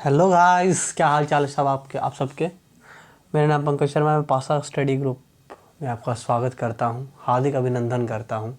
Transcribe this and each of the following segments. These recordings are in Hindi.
हेलो गाइस, क्या हाल चाल है सब आप सबके। मेरा नाम पंकज शर्मा है। मैं पासा स्टडी ग्रुप में आपका स्वागत करता हूं, हार्दिक अभिनंदन करता हूं।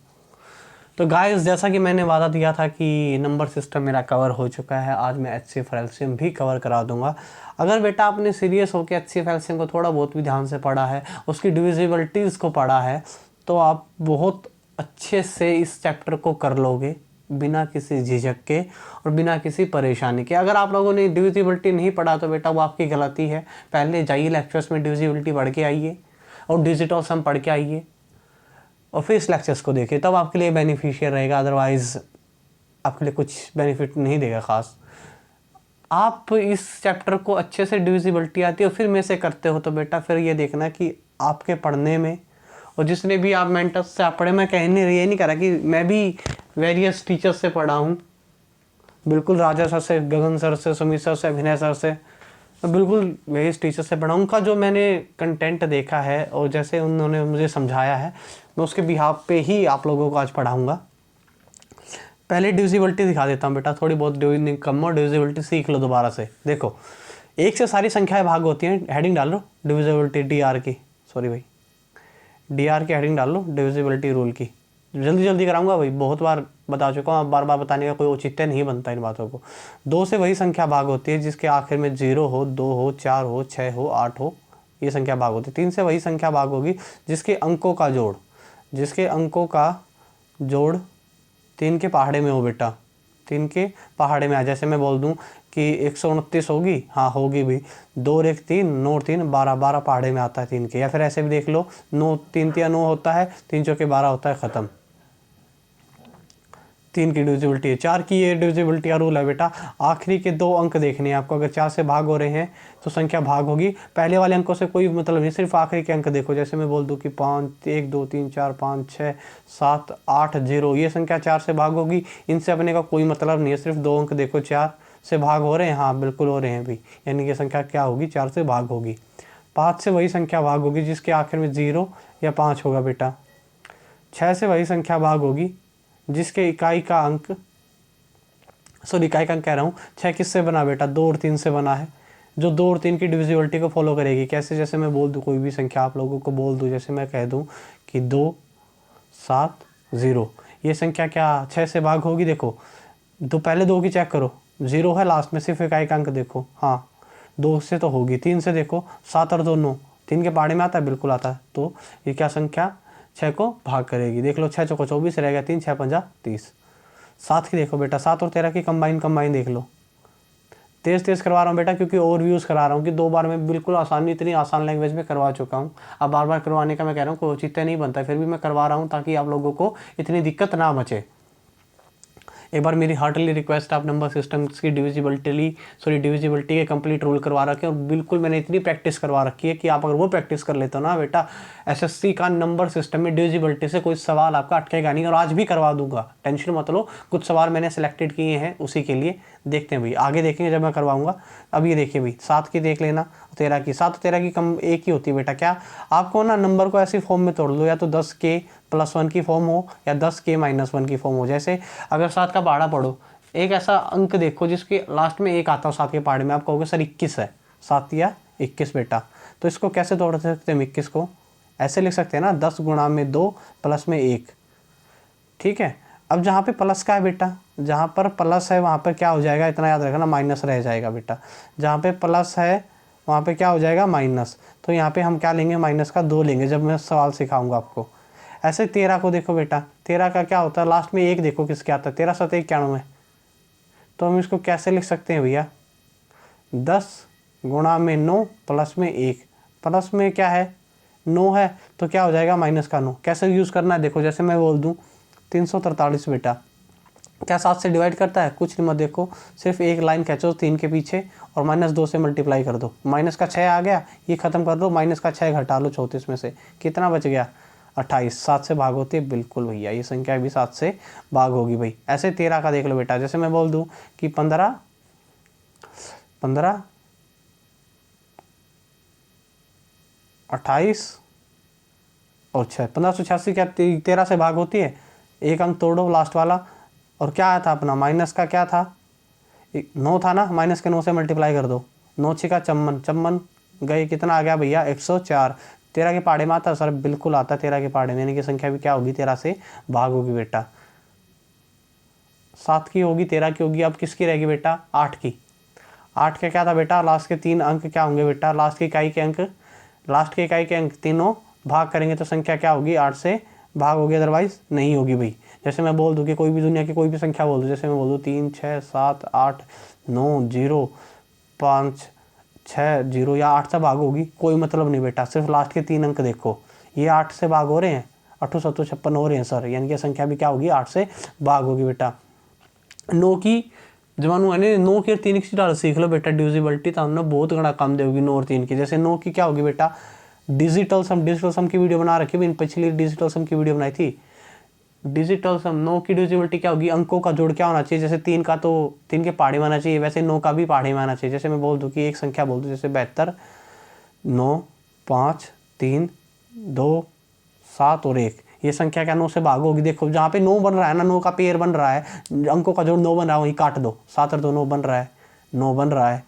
तो गाइस, जैसा कि मैंने वादा दिया था कि नंबर सिस्टम मेरा कवर हो चुका है, आज मैं एचसीएफ और एलसीएम भी कवर करा दूंगा। अगर बेटा आपने सीरियस होकर एचसीएफ एलसीएम को थोड़ा बहुत भी ध्यान से पढ़ा है, उसकी डिविजिबिलिटीज़ को पढ़ा है, तो आप बहुत अच्छे से इस चैप्टर को कर लोगे बिना किसी झिझक के और बिना किसी परेशानी के। अगर आप लोगों ने डिविजिबिलिटी नहीं पढ़ा तो बेटा वो आपकी गलती है। पहले जाइए लेक्चर्स में डिविजिबिलिटी पढ़ के आइए और डिजिटल सम पढ़ के आइए और फिर इस लेक्चर्स को देखिए, तब आपके लिए बेनिफिशियल रहेगा। अदरवाइज़ आपके लिए कुछ बेनिफिट नहीं देगा ख़ास। आप इस चैप्टर को अच्छे से डिविजिबिलिटी आती है और फिर में से करते हो तो बेटा फिर ये देखना कि आपके पढ़ने में, और जिसने भी आप मेंटर्स से आप पढ़े, मैं कहने ये नहीं कह रहा कि मैं भी वेरियस टीचर्स से पढ़ा हूँ, बिल्कुल राजा सर से, गगन सर से, सुमित सर से, अभिनय सर से, बिल्कुल वेरियस टीचर से पढ़ा। उनका जो मैंने कंटेंट देखा है और जैसे उन्होंने मुझे समझाया है, मैं उसके बिहाफ पे ही आप लोगों को आज पढ़ाऊँगा। पहले डिविजिबिलिटी दिखा देता हूँ बेटा, थोड़ी बहुत कम और डिविजिबिलिटी सीख लो दोबारा से। देखो, एक से सारी संख्याएं भाग होती हैं। हेडिंग डाल लो डिविजिबिलिटी डीआर की, सॉरी भाई, डीआर की हेडिंग डाल लो, डिविजिबिलिटी रूल की। जल्दी जल्दी कराऊंगा भाई, बहुत बार बता चुका हूँ, अब बार बार बताने का कोई औचित्य नहीं बनता इन बातों को। 2 से वही संख्या भाग होती है जिसके आखिर में 0 हो, 2 हो, 4 हो, 6 हो, 8 हो, ये संख्या भाग होती है। 3 से वही संख्या भाग होगी जिसके अंकों का जोड़ 3 के पहाड़े में हो बेटा, 3 के पहाड़े में आ। जैसे मैं बोल दूं कि 129 होगी, हाँ होगी भी। 2 और 1 3, 9 और 3 12, 12 पहाड़े में आता है 3 के। या फिर ऐसे भी देख लो, 9 3 तिया 9 होता है, 3 चौके 12 होता है, ख़त्म। 3 की डिविजिबिलिटी है। 4 की ये डिविजिबिलिटी का रूल है बेटा, आखिरी के 2 अंक देखने हैं आपको। अगर 4 से भाग हो रहे हैं तो संख्या भाग होगी, पहले वाले अंकों से कोई मतलब नहीं, सिर्फ आखिरी के अंक देखो। जैसे मैं बोल दूं कि 5 1 2 3 4 5 6 7 8 0, ये संख्या 4 से भाग होगी। इनसे अपने का कोई मतलब नहीं है, सिर्फ 2 अंक देखो 4 से भाग हो रहे हैं, हाँ बिल्कुल हो रहे हैं भी, यानी कि संख्या क्या होगी, 4 से भाग होगी। 5 से वही संख्या भाग होगी जिसके आखिर में 0 या 5 होगा बेटा। 6 से वही संख्या भाग होगी जिसके इकाई का अंक कह रहा हूँ, 6 किससे बना बेटा, 2 और 3 से बना है, जो 2 और 3 की डिविजिबिलिटी को फॉलो करेगी। कैसे, जैसे मैं बोल दूँ कोई भी संख्या आप लोगों को बोल दूँ, जैसे मैं कह दूँ कि 2 7 0, ये संख्या क्या 6 से भाग होगी। देखो, पहले 2 की चेक करो, 0 है लास्ट में, सिर्फ इकाई का अंक देखो, हाँ 2 से तो होगी। 3 से देखो, 7 और 2 9, 3 के पहाड़े में आता है, बिल्कुल आता है। तो ये क्या संख्या 6 को भाग करेगी। देख लो, 6 चौको 24 रह गया, 3 6 5 30। 7 की देखो बेटा, 7 और 13 की कंबाइन देख लो। तेज करवा रहा हूँ बेटा क्योंकि ओवर व्यूज़ करा रहा हूँ कि 2 बार में बिल्कुल आसानी, इतनी आसान लैंग्वेज में करवा चुका हूँ। अब बार बार करवाने का मैं कह रहा हूँ कोई औचित्य नहीं बनता, फिर भी मैं करवा रहा हूँ ताकि आप लोगों को इतनी दिक्कत ना मचे। एक बार मेरी हार्टली रिक्वेस्ट, आप नंबर सिस्टम्स की डिविजिबिलिटी के कंप्लीट रूल करवा रखे हैं और बिल्कुल मैंने इतनी प्रैक्टिस करवा रखी है कि आप अगर वो प्रैक्टिस कर लेते हो ना बेटा, एसएससी का नंबर सिस्टम में डिविजिबिलिटी से कोई सवाल आपका अटकेगा नहीं। और आज भी करवा दूंगा, टेंशन मत लो। कुछ सवाल मैंने सिलेक्टेड किए हैं उसी के लिए, देखते हैं भाई, आगे देखेंगे जब मैं करवाऊंगा। अब ये देखिए भाई, 7 की देख लेना, 13 की, 7 13 की कम एक ही होती है बेटा। क्या आपको ना नंबर को ऐसी फॉर्म में तोड़ लो, या तो 10k+1 की फॉर्म हो या 10k-1 की फॉर्म हो। जैसे अगर 7 का पहाड़ा पढ़ो, एक ऐसा अंक देखो जिसके लास्ट में 1 आता हो 7 के पहाड़े में, आप कहोगे सर 21 है, 7 या 21 बेटा। तो इसको कैसे तोड़ सकते हैं, 21 को ऐसे लिख सकते हैं ना, 10 गुणा में 2 प्लस में 1, ठीक है। अब जहाँ पे प्लस का है बेटा, जहाँ पर प्लस है वहाँ पर क्या हो जाएगा, इतना याद रखना, माइनस रह जाएगा बेटा। जहाँ पे प्लस है वहाँ पे क्या हो जाएगा, माइनस। तो यहाँ पे हम क्या लेंगे, माइनस का 2 लेंगे जब मैं सवाल सिखाऊंगा आपको। ऐसे 13 को देखो बेटा, 13 का क्या होता है, लास्ट में 1 देखो किसके आता है, 13 7 91। तो हम इसको कैसे लिख सकते हैं भैया, 10 गुणा में 9 प्लस में 1, प्लस में क्या है 9 है, तो क्या हो जाएगा माइनस का 9। कैसे यूज़ करना है देखो, जैसे मैं बोल दूँ 343 बेटा, क्या 7 से डिवाइड करता है, कुछ नहीं मत देखो, सिर्फ एक लाइन खींचो 3 के पीछे और -2 से मल्टीप्लाई कर दो। माइनस का 6 आ गया, ये खत्म कर दो, माइनस का 6 घटा लो 34 में से, कितना बच गया 28। 7 से भाग होती है, बिल्कुल भैया, ये संख्या भी 7 से भाग होगी भाई। ऐसे 13 का देख लो बेटा, जैसे मैं बोल दूँ कि 15 28 और 6, 1586 क्या 13 से भाग होती है, एक अंक तोड़ो लास्ट वाला, और क्या आया था अपना, माइनस का क्या था 9 था ना, माइनस के 9 से मल्टीप्लाई कर दो, 9 छिका चम्मन, चम्मन गए, कितना आ गया भैया 104। 13 के पहाड़े में आता सर, बिल्कुल आता 13 के पहाड़े में, यानी कि संख्या भी क्या होगी 13 से भाग होगी बेटा। 7 की होगी, 13 की होगी, अब किसकी रहेगी बेटा 8 की। 8 का क्या था बेटा, लास्ट के 3 अंक क्या होंगे बेटा, लास्ट की इकाई के अंक, लास्ट की इकाई के अंक तीनों भाग करेंगे तो संख्या क्या होगी 8 से भाग होगी, अदरवाइज नहीं होगी भाई। जैसे मैं बोल दूं कि कोई भी दुनिया की कोई भी संख्या बोल दूं, जैसे मैं बोल दूं 3 6 7 8 9 0 5 6 0 या 8 से भाग होगी, कोई मतलब नहीं बेटा, सिर्फ लास्ट के 3 अंक देखो, ये 8 से भाग हो रहे हैं, 8 7 56 हो रहे हैं सर, यानी कि संख्या भी क्या होगी 8 से भाग होगी बेटा। 9 की जमानू है 9 की और 3 की डाल सीख लो बेटा, डिविजिबिलिटी तो हमने बहुत घना काम देगी 9 और 3 की। जैसे 9 की क्या होगी बेटा, डिजिटल सम की वीडियो बना रखी है, पिछली डिजिटल सम की वीडियो बनाई थी। डिजिटल सम 9 की डिविजिबिलिटी क्या होगी, अंकों का जोड़ क्या होना चाहिए, जैसे 3 का तो 3 के पहाड़े में आना चाहिए, वैसे 9 का भी पहाड़े में आना चाहिए। जैसे मैं बोल दूं कि एक संख्या बोल दूं, जैसे 72 9 5 3 2 7 और 1, ये संख्या क्या 9 से भाग होगी। देखो जहाँ पे 9 बन रहा है ना, 9 का पेयर बन रहा है, अंकों का जोड़ 9 बन रहा है, वहीं काट दो, 7 और 2 9 बन रहा है, 9 बन रहा है,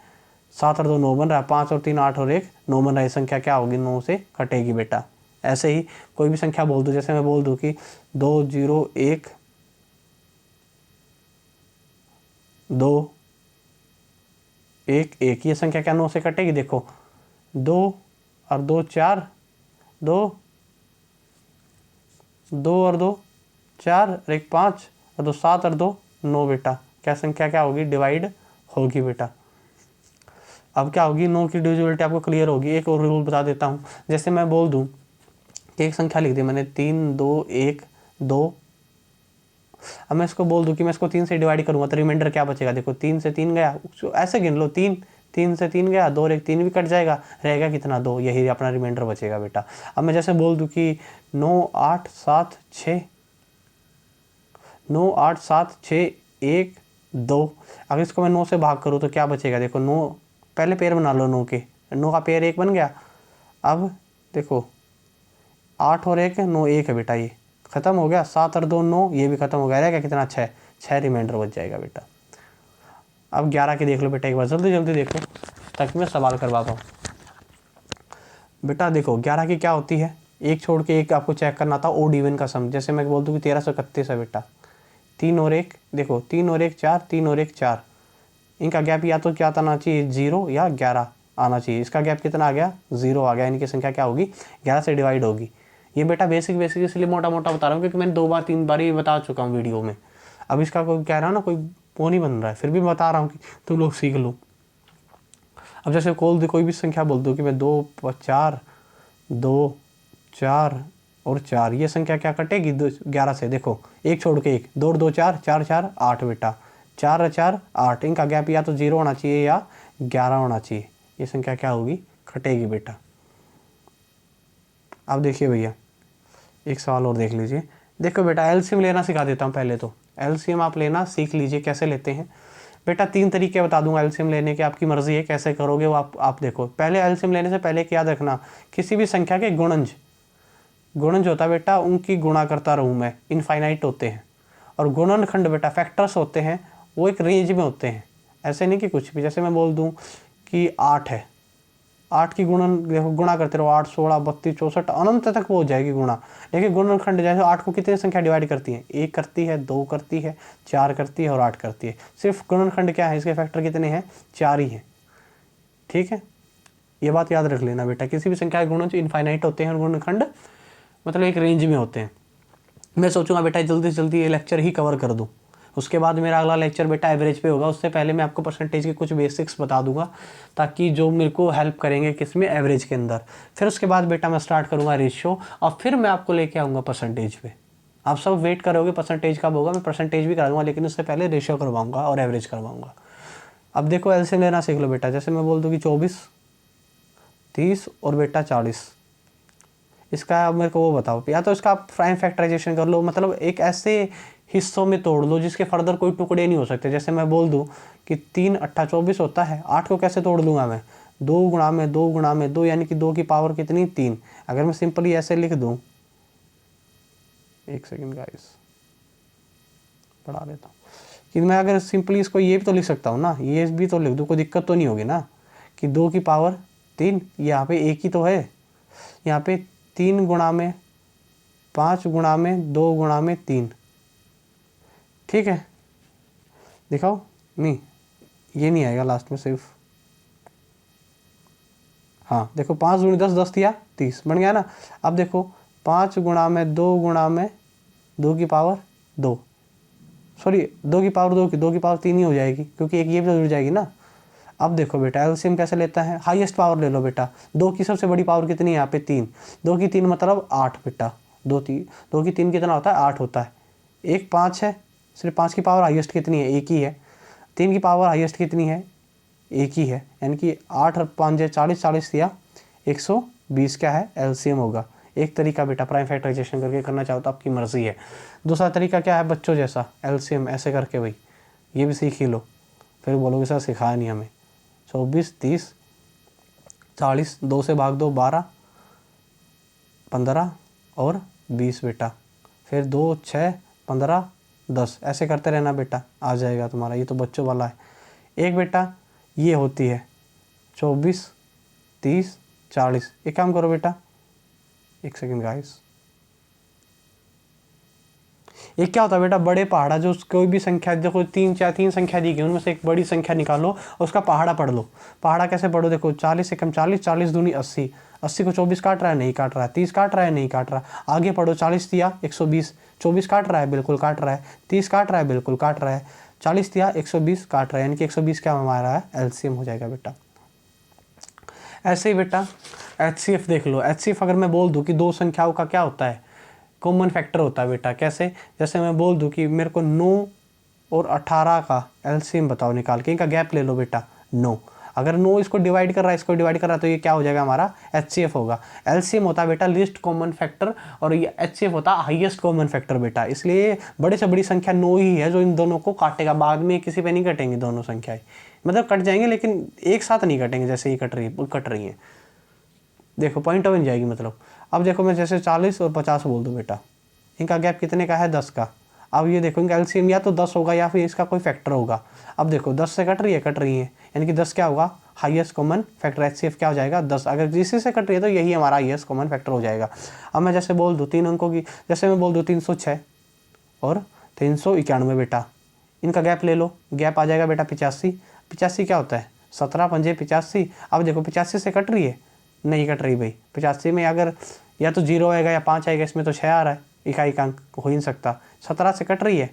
7 और 2 9 बन रहा है, 5 और 3 8 और 1 9 बन रहा है, संख्या क्या होगी 9 से कटेगी बेटा। ऐसे ही कोई भी संख्या बोल दूं, जैसे मैं बोल दूं कि 2 0 1 2 1 1, ये संख्या क्या 9 से कटेगी। देखो 2 और 2 4, 2 2 और 2 4 और 1 5 और 2 7 और 2 9 बेटा, क्या संख्या क्या होगी डिवाइड होगी बेटा। अब क्या होगी 9 की डिविजिबिलिटी आपको क्लियर होगी। एक और रूल बता देता हूँ, जैसे मैं बोल दूँ कि एक संख्या लिख दी मैंने 3 2 1 2, अब मैं इसको बोल दूं कि मैं इसको 3 से डिवाइड करूंगा तो रिमाइंडर क्या बचेगा। देखो 3 से 3 गया, ऐसे गिन लो 3 3 से 3 गया, 2 और 1 3 भी कट जाएगा, रहेगा कितना 2, यही अपना रिमाइंडर बचेगा बेटा। अब मैं जैसे बोल दूं कि 9 8 7 6 9 8 7 6 1 2, अगर इसको मैं 9 से भाग करूँ तो क्या बचेगा। देखो 9 पहले पेयर बना लो, 9 के 9 का पेयर 1 बन गया। अब देखो 8 और 1 9 1 है बेटा, ये खत्म हो गया, 7 और 2 9, ये भी खत्म हो गया, रहेगा कितना 6 6 रिमाइंडर बच जाएगा बेटा। अब 11 की देख लो बेटा, एक बार जल्दी जल्दी देखो ताकि मैं सवाल करवा पाऊँ बेटा। देखो 11 की क्या होती है, एक छोड़ के एक आपको चेक करना था, ओड इवन का सम। जैसे मैं बोल दूँ कि 1331 है बेटा, 3 और 1 देखो 3 और 1 4, 3 और 1 4, इनका गैप या तो क्या आना चाहिए 0 या 11 आना चाहिए, इसका गैप कितना आ गया 0 आ गया, इनकी संख्या क्या होगी 11 से डिवाइड होगी। ये बेटा बेसिक इसलिए मोटा मोटा बता रहा हूँ क्योंकि मैंने 2 बार 3 बार ये बता चुका हूँ वीडियो में। अब इसका कोई कह रहा है ना कोई वो नहीं बन रहा है, फिर भी बता रहा हूँ कि तुम लोग सीख लो। अब जैसे कोई भी संख्या बोल दो कि मैं 2 4 2 4 और 4, ये संख्या क्या कटेगी 11 से। देखो एक छोड़ के एक, 2 और 2 4 4 4 8 बेटा, 4 और 4 8, इनका गैप या तो 0 होना चाहिए या 11 होना चाहिए, ये संख्या क्या होगी कटेगी बेटा। अब देखिए भैया एक सवाल और देख लीजिए। देखो बेटा एलसीएम लेना सिखा देता हूँ, पहले तो एलसीएम आप लेना सीख लीजिए कैसे लेते हैं बेटा। 3 तरीके बता दूंगा एलसीएम लेने के, आपकी मर्जी है कैसे करोगे वो आप देखो। पहले एलसीएम लेने से पहले याद रखना, किसी भी संख्या के गुणज होता है बेटा, उनकी गुणा करता रहूँ मैं, इनफाइनाइट होते हैं। और गुणनखंड बेटा फैक्टर्स होते हैं, वो एक रेंज में होते हैं, ऐसे नहीं कि कुछ भी। जैसे मैं बोल दूँ कि 8 है, 8 की देखो गुणा करते रहो, 8 16 32 64 अनंत तक वो हो जाएगी गुणा। लेकिन गुणनखंड जैसे 8 को कितनी संख्या डिवाइड करती है, 1 करती है, 2 करती है, 4 करती है और 8 करती है। सिर्फ गुणनखंड क्या है, इसके फैक्टर कितने हैं 4 ही हैं, ठीक है। ये बात याद रख लेना बेटा, किसी भी संख्या के गुणज इनफाइनाइट होते हैं और गुणनखंड मतलब एक रेंज में होते हैं। मैं सोचूंगा बेटा जल्दी से जल्दी ये लेक्चर ही कवर कर दूं, उसके बाद मेरा अगला लेक्चर बेटा एवरेज पे होगा। उससे पहले मैं आपको परसेंटेज के कुछ बेसिक्स बता दूंगा ताकि जो मेरे को हेल्प करेंगे किस में एवरेज के अंदर। फिर उसके बाद बेटा मैं स्टार्ट करूंगा रेशियो और फिर मैं आपको लेके आऊँगा परसेंटेज पे। आप सब वेट करोगे परसेंटेज कब होगा, मैं परसेंटेज भी करा दूंगा लेकिन उससे पहले रेशियो करवाऊँगा और एवरेज करवाऊँगा। अब देखो एलसीएम लेना सीख लो बेटा। जैसे मैं बोल दूँ कि 24 30 और बेटा 40, इसका आप मेरे को वो बताओ, या तो इसका आप प्राइम फैक्टराइजेशन कर लो, मतलब एक ऐसे हिस्सों में तोड़ लो जिसके फर्दर कोई टुकड़े नहीं हो सकते। जैसे मैं बोल दूं कि 3 8 24 होता है, 8 को कैसे तोड़ लूँगा मैं 2 गुणा में 2 गुणा में 2, यानी कि 2 की पावर कितनी 3। अगर मैं सिंपली ऐसे लिख दूं, एक सेकेंड गाइस पढ़ा देता हूँ, कि मैं अगर सिंपली इसको ये भी तो लिख सकता हूँ ना, ये भी तो लिख दूँ, कोई दिक्कत तो नहीं होगी ना कि 2 की पावर 3, यहाँ पे एक ही तो है, यहाँ पे 3 गुणा में 5 गुणा में 2 गुणा में 3, ठीक है। दिखाओ, नहीं ये नहीं आएगा लास्ट में सिर्फ, हाँ देखो 5 दूनी 10, 10 या 30 बन गया ना। अब देखो 5 गुणा में 2 गुणा में 2 की पावर 2, सॉरी 2 की पावर 2 की पावर 3 ही हो जाएगी, क्योंकि एक ये भी तो जुड़ जाएगी ना। अब देखो बेटा एलसीएम कैसे लेता है, हाईएस्ट पावर ले लो बेटा। 2 की सबसे बड़ी पावर कितनी है यहाँ पे 3, 2 की 3 मतलब 8 बेटा, 2 की 3 कितना होता है 8 होता है, एक 5 है, सिर्फ 5 की पावर हाईएस्ट कितनी है एक ही है, 3 की पावर हाईएस्ट कितनी है एक ही है, यानी कि 8 और 5 40, 40 दिया 120 क्या है एलसीएम होगा। एक तरीका बेटा प्राइम फैक्टराइजेशन करके करना चाहो तो आपकी मर्जी है। दूसरा तरीका क्या है बच्चों जैसा, एलसीएम ऐसे करके भाई ये भी सीख ही लो, फिर बोलोगे सर सिखाया नहीं हमें। 24, 30, 40, 2 से भाग दो 12, 15 और 20 बेटा, फिर 2, 6, 15, 10 ऐसे करते रहना बेटा, आ जाएगा तुम्हारा। ये तो बच्चों वाला है। एक बेटा ये होती है 24, 30, 40। एक काम करो बेटा, एक सेकंड गाइस, ये क्या होता है बेटा बड़े पहाड़ा, जो कोई भी संख्या देखो 3 संख्या दी गई उनमें से एक बड़ी संख्या निकालो और उसका पहाड़ा पढ़ लो। पहाड़ा कैसे पढ़ो, देखो 40 एकम 40, 40 दूनी 80, 80 को 24 काट रहा है नहीं काट रहा है, 30 काट रहा है नहीं काट रहा, आगे पढ़ो 40 दिया 120, 24 काट रहा है बिल्कुल काट रहा है, 30 काट रहा है बिल्कुल काट रहा है, 40 दिया 120 काट रहा है, यानी कि 120 क्या हमारा है एलसीएम हो जाएगा बेटा। ऐसे ही बेटा एचसीएफ देख लो। एचसीएफ अगर मैं बोल दूं कि दो संख्याओं का क्या होता है कॉमन फैक्टर होता है बेटा, कैसे, जैसे मैं बोल दूं कि मेरे को 9 और 18 का एलसीएम बताओ निकाल के, इनका गैप ले लो बेटा 9, अगर 9 इसको डिवाइड कर रहा है इसको डिवाइड कर रहा है तो ये क्या हो जाएगा हमारा एचसीएफ होगा। एलसीएम होता है बेटा लीस्ट कॉमन फैक्टर और ये एचसीएफ होता है हाईएस्ट कॉमन फैक्टर बेटा, इसलिए बड़े से बड़ी संख्या 9 ही है जो इन दोनों को काटेगा, बाद में किसी पे नहीं कटेंगे दोनों संख्याएं, मतलब कट जाएंगे लेकिन एक साथ नहीं कटेंगे जैसे ये कट रही हैं, देखो पॉइंट बन जाएगी मतलब। अब देखो मैं जैसे 40 और 50 बोल दूँ बेटा, इनका गैप कितने का है 10 का। अब ये देखो इनका एलसीएम या तो 10 होगा या फिर इसका कोई फैक्टर होगा। अब देखो 10 से कट रही है यानी कि 10 क्या होगा हाईएस्ट कॉमन फैक्टर, एचसीएफ क्या हो जाएगा 10, अगर जिसी से कट रही है तो यही हमारा हाईएस्ट कॉमन फैक्टर हो जाएगा। अब मैं जैसे बोल दूँ 3 अंकों की, जैसे मैं बोल दूँ 306 और 391 बेटा, इनका गैप ले लो, गैप आ जाएगा बेटा 85, 85 क्या होता है 17 पंजे 85। अब देखो 85 से कट रही है नहीं कट रही भाई, 85 में अगर या तो 0 आएगा या 5 आएगा, इसमें तो 6 आ रहा है, इकाई का अंक हो ही नहीं सकता। 17 से कट रही है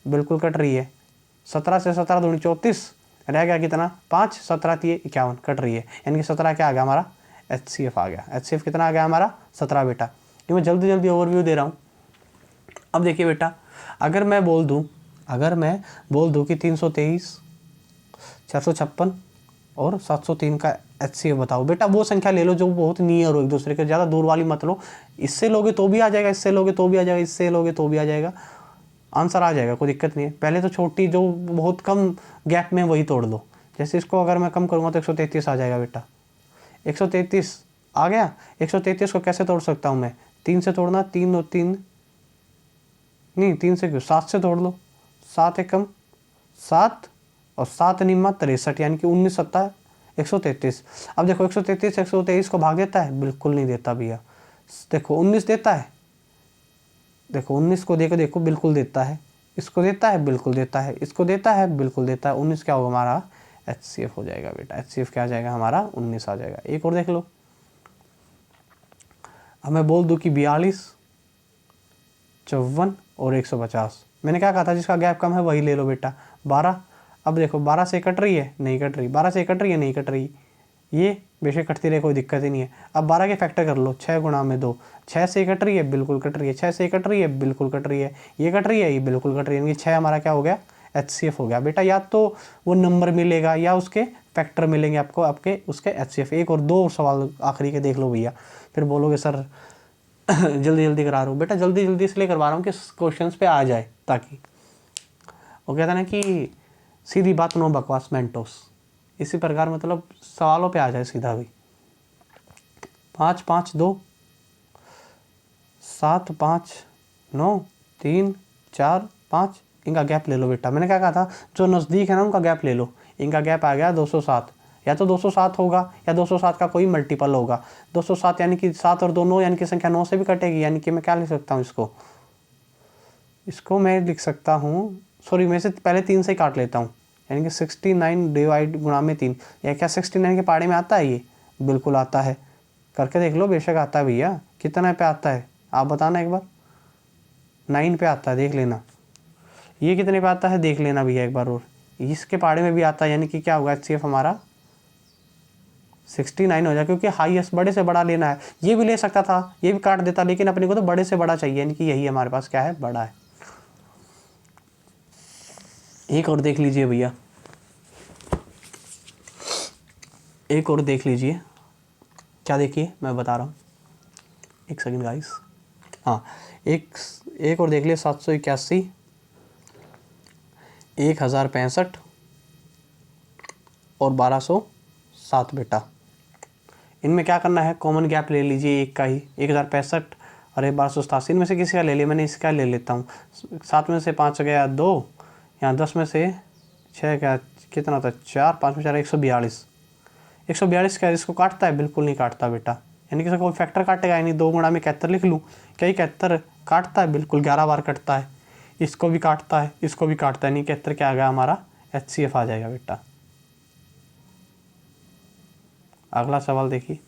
बिल्कुल कट रही है, 17 से 17 दूनी 34, रह गया कितना 5, 17 3 51 कट रही है, यानी कि 17 क्या आ गया हमारा एचसीएफ आ गया। एचसीएफ कितना आ गया हमारा 17 बेटा, ये मैं जल्दी जल्दी ओवरव्यू दे रहा हूँ। अब देखिए बेटा अगर मैं बोल दूँ कि 323, 456 और 703 का एचसीएफ बताओ बेटा, वो संख्या ले लो जो बहुत नियर हो एक दूसरे के, ज़्यादा दूर वाली मत लो, इससे लोगे तो भी आ जाएगा, इससे लोगे तो भी आ जाएगा, इससे लोगे तो भी आ जाएगा, आंसर आ जाएगा, कोई दिक्कत नहीं है। पहले तो छोटी जो बहुत कम गैप में वही तोड़ लो, जैसे इसको अगर मैं कम करूँगा तो 133 आ जाएगा बेटा, 133 आ गया। 133 को कैसे तोड़ सकता हूँ मैं, 3 से तोड़ना, 3 और 3 नहीं 3 से क्यों 7 से तोड़ लो, 7 एकम 7 और 7 निम्मा 63, यानी कि 19 सत्ता 133। अब देखो 133 123 को भाग देता है बिल्कुल नहीं देता भैया, देखो 19 देता है, देखो 19 को देखो बिल्कुल देता है, इसको देता है बिल्कुल देता है, इसको देता है बिल्कुल देता है, 19 क्या होगा हमारा एचसीएफ हो जाएगा बेटा। एचसीएफ क्या आ जाएगा हमारा 19 आ जाएगा। एक और देख लो, अब मैं बोल दूं कि 42, 54 और 150, मैंने क्या कहा था जिसका गैप कम है वही ले लो बेटा 12। अब देखो 12 से कट रही है नहीं कट रही, 12 से कट रही है नहीं कट रही, ये बेशक कटती रहे कोई दिक्कत ही नहीं है। अब 12 के फैक्टर कर लो, 6 गुणा में 2, 6 से कट रही है बिल्कुल कट रही है, 6 से कट रही है बिल्कुल कट रही है, ये कट रही है ये बिल्कुल कट रही है, यानी 6 हमारा क्या हो गया एचसीएफ हो गया बेटा। या तो वो नंबर मिलेगा या उसके फैक्टर मिलेंगे आपको आपके उसके एचसीएफ। एक और 2 सवाल आखिरी के देख लो भैया, फिर बोलोगे सर जल्दी जल्दी करा रहा हूँ बेटा, जल्दी जल्दी इसलिए करवा रहा हूँ कि क्वेश्चंस पे आ जाए, ताकि वो कहता ना कि सीधी बात नो बकवास मेंटोस, इसी प्रकार मतलब सवालों पे आ जाए सीधा भी। 5 5 2 7 5 9 3 4 5, इनका गैप ले लो बेटा। मैंने क्या कहा था, जो नज़दीक है ना उनका गैप ले लो। इनका गैप आ गया 207, या तो 207 होगा या 207 का कोई मल्टीपल होगा। 207 यानी कि 7 और 2 9, यानी कि संख्या 9 से भी कटेगी, यानी कि मैं क्या लिख सकता हूँ इसको मैं लिख सकता हूँ, सॉरी मैं से पहले 3 से काट लेता हूँ, यानी कि 69 डिवाइड गुणा में 3। या क्या 69 के पहाड़े में आता है ये? बिल्कुल आता है, करके देख लो, बेशक आता है भैया। कितना पे आता है आप बताना एक बार। 9 पे आता है, देख लेना। ये कितने पे आता है देख लेना भैया एक बार। और इसके पहाड़े में भी आता है, यानी कि क्या होगा HCF हमारा 69 हो जाए, क्योंकि हाईएस्ट बड़े से बड़ा लेना है। ये भी ले सकता था, ये भी काट देता, लेकिन अपने को तो बड़े से बड़ा चाहिए, यानी कि यही हमारे पास क्या है, बड़ा है। एक और देख लीजिए भैया, एक और देख लीजिए। क्या देखिए मैं बता रहा हूँ, एक सेकंड गाइस। हाँ, एक और देख लिए, 781, 1065 और 1207 बेटा। इनमें क्या करना है, कॉमन गैप ले लीजिए एक का ही, 1065 और 1287। इनमें से किसी का ले लिया, मैंने इसका ले लेता हूँ। 7 में से 5 गया 2, यहाँ 10 में से 6 क्या कितना होता है 4, 5 में 4 142। 142 क्या इसको काटता है? बिल्कुल नहीं काटता बेटा, यानी कि कोई फैक्टर काटेगा, यानी 2 गुणा में 71 लिख लूँ। क्या 71 काटता है? बिल्कुल 11 बार कटता है। इसको भी काटता है, इसको भी काटता है, नहीं 71 क्या आ गया हमारा HCF आ जाएगा बेटा। अगला सवाल देखिए,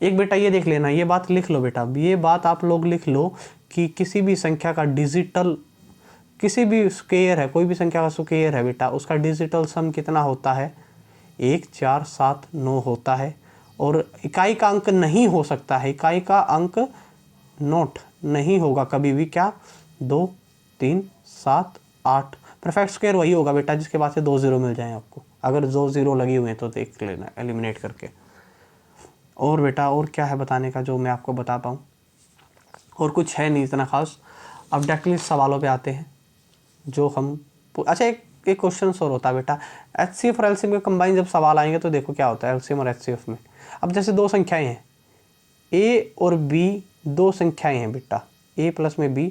एक बेटा ये देख लेना, ये बात लिख लो बेटा, ये बात आप लोग लिख लो कि किसी भी संख्या का डिजिटल, किसी भी स्क्वायर है, कोई भी संख्या का स्क्वायर है बेटा, उसका डिजिटल सम कितना होता है? 1 4 7 9 होता है। और इकाई का अंक नहीं हो सकता है, इकाई का अंक नोट नहीं होगा कभी भी। क्या? 2 3 7 8। परफेक्ट स्क्वायर वही होगा बेटा जिसके बाद से 2 0 मिल जाए आपको। अगर 2 0 लगी हुई हैं तो देख लेना एलिमिनेट करके। और बेटा और क्या है बताने का जो मैं आपको बता पाऊँ? और कुछ है नहीं इतना खास। अब डायरेक्टली सवालों पे आते हैं जो हम, अच्छा एक क्वेश्चन और होता है बेटा, HCF और LCM के कंबाइन जब सवाल आएंगे तो देखो क्या होता है LCM और HCF में। अब जैसे 2 संख्याएं हैं, A और B 2 संख्याएं हैं बेटा, A प्लस में B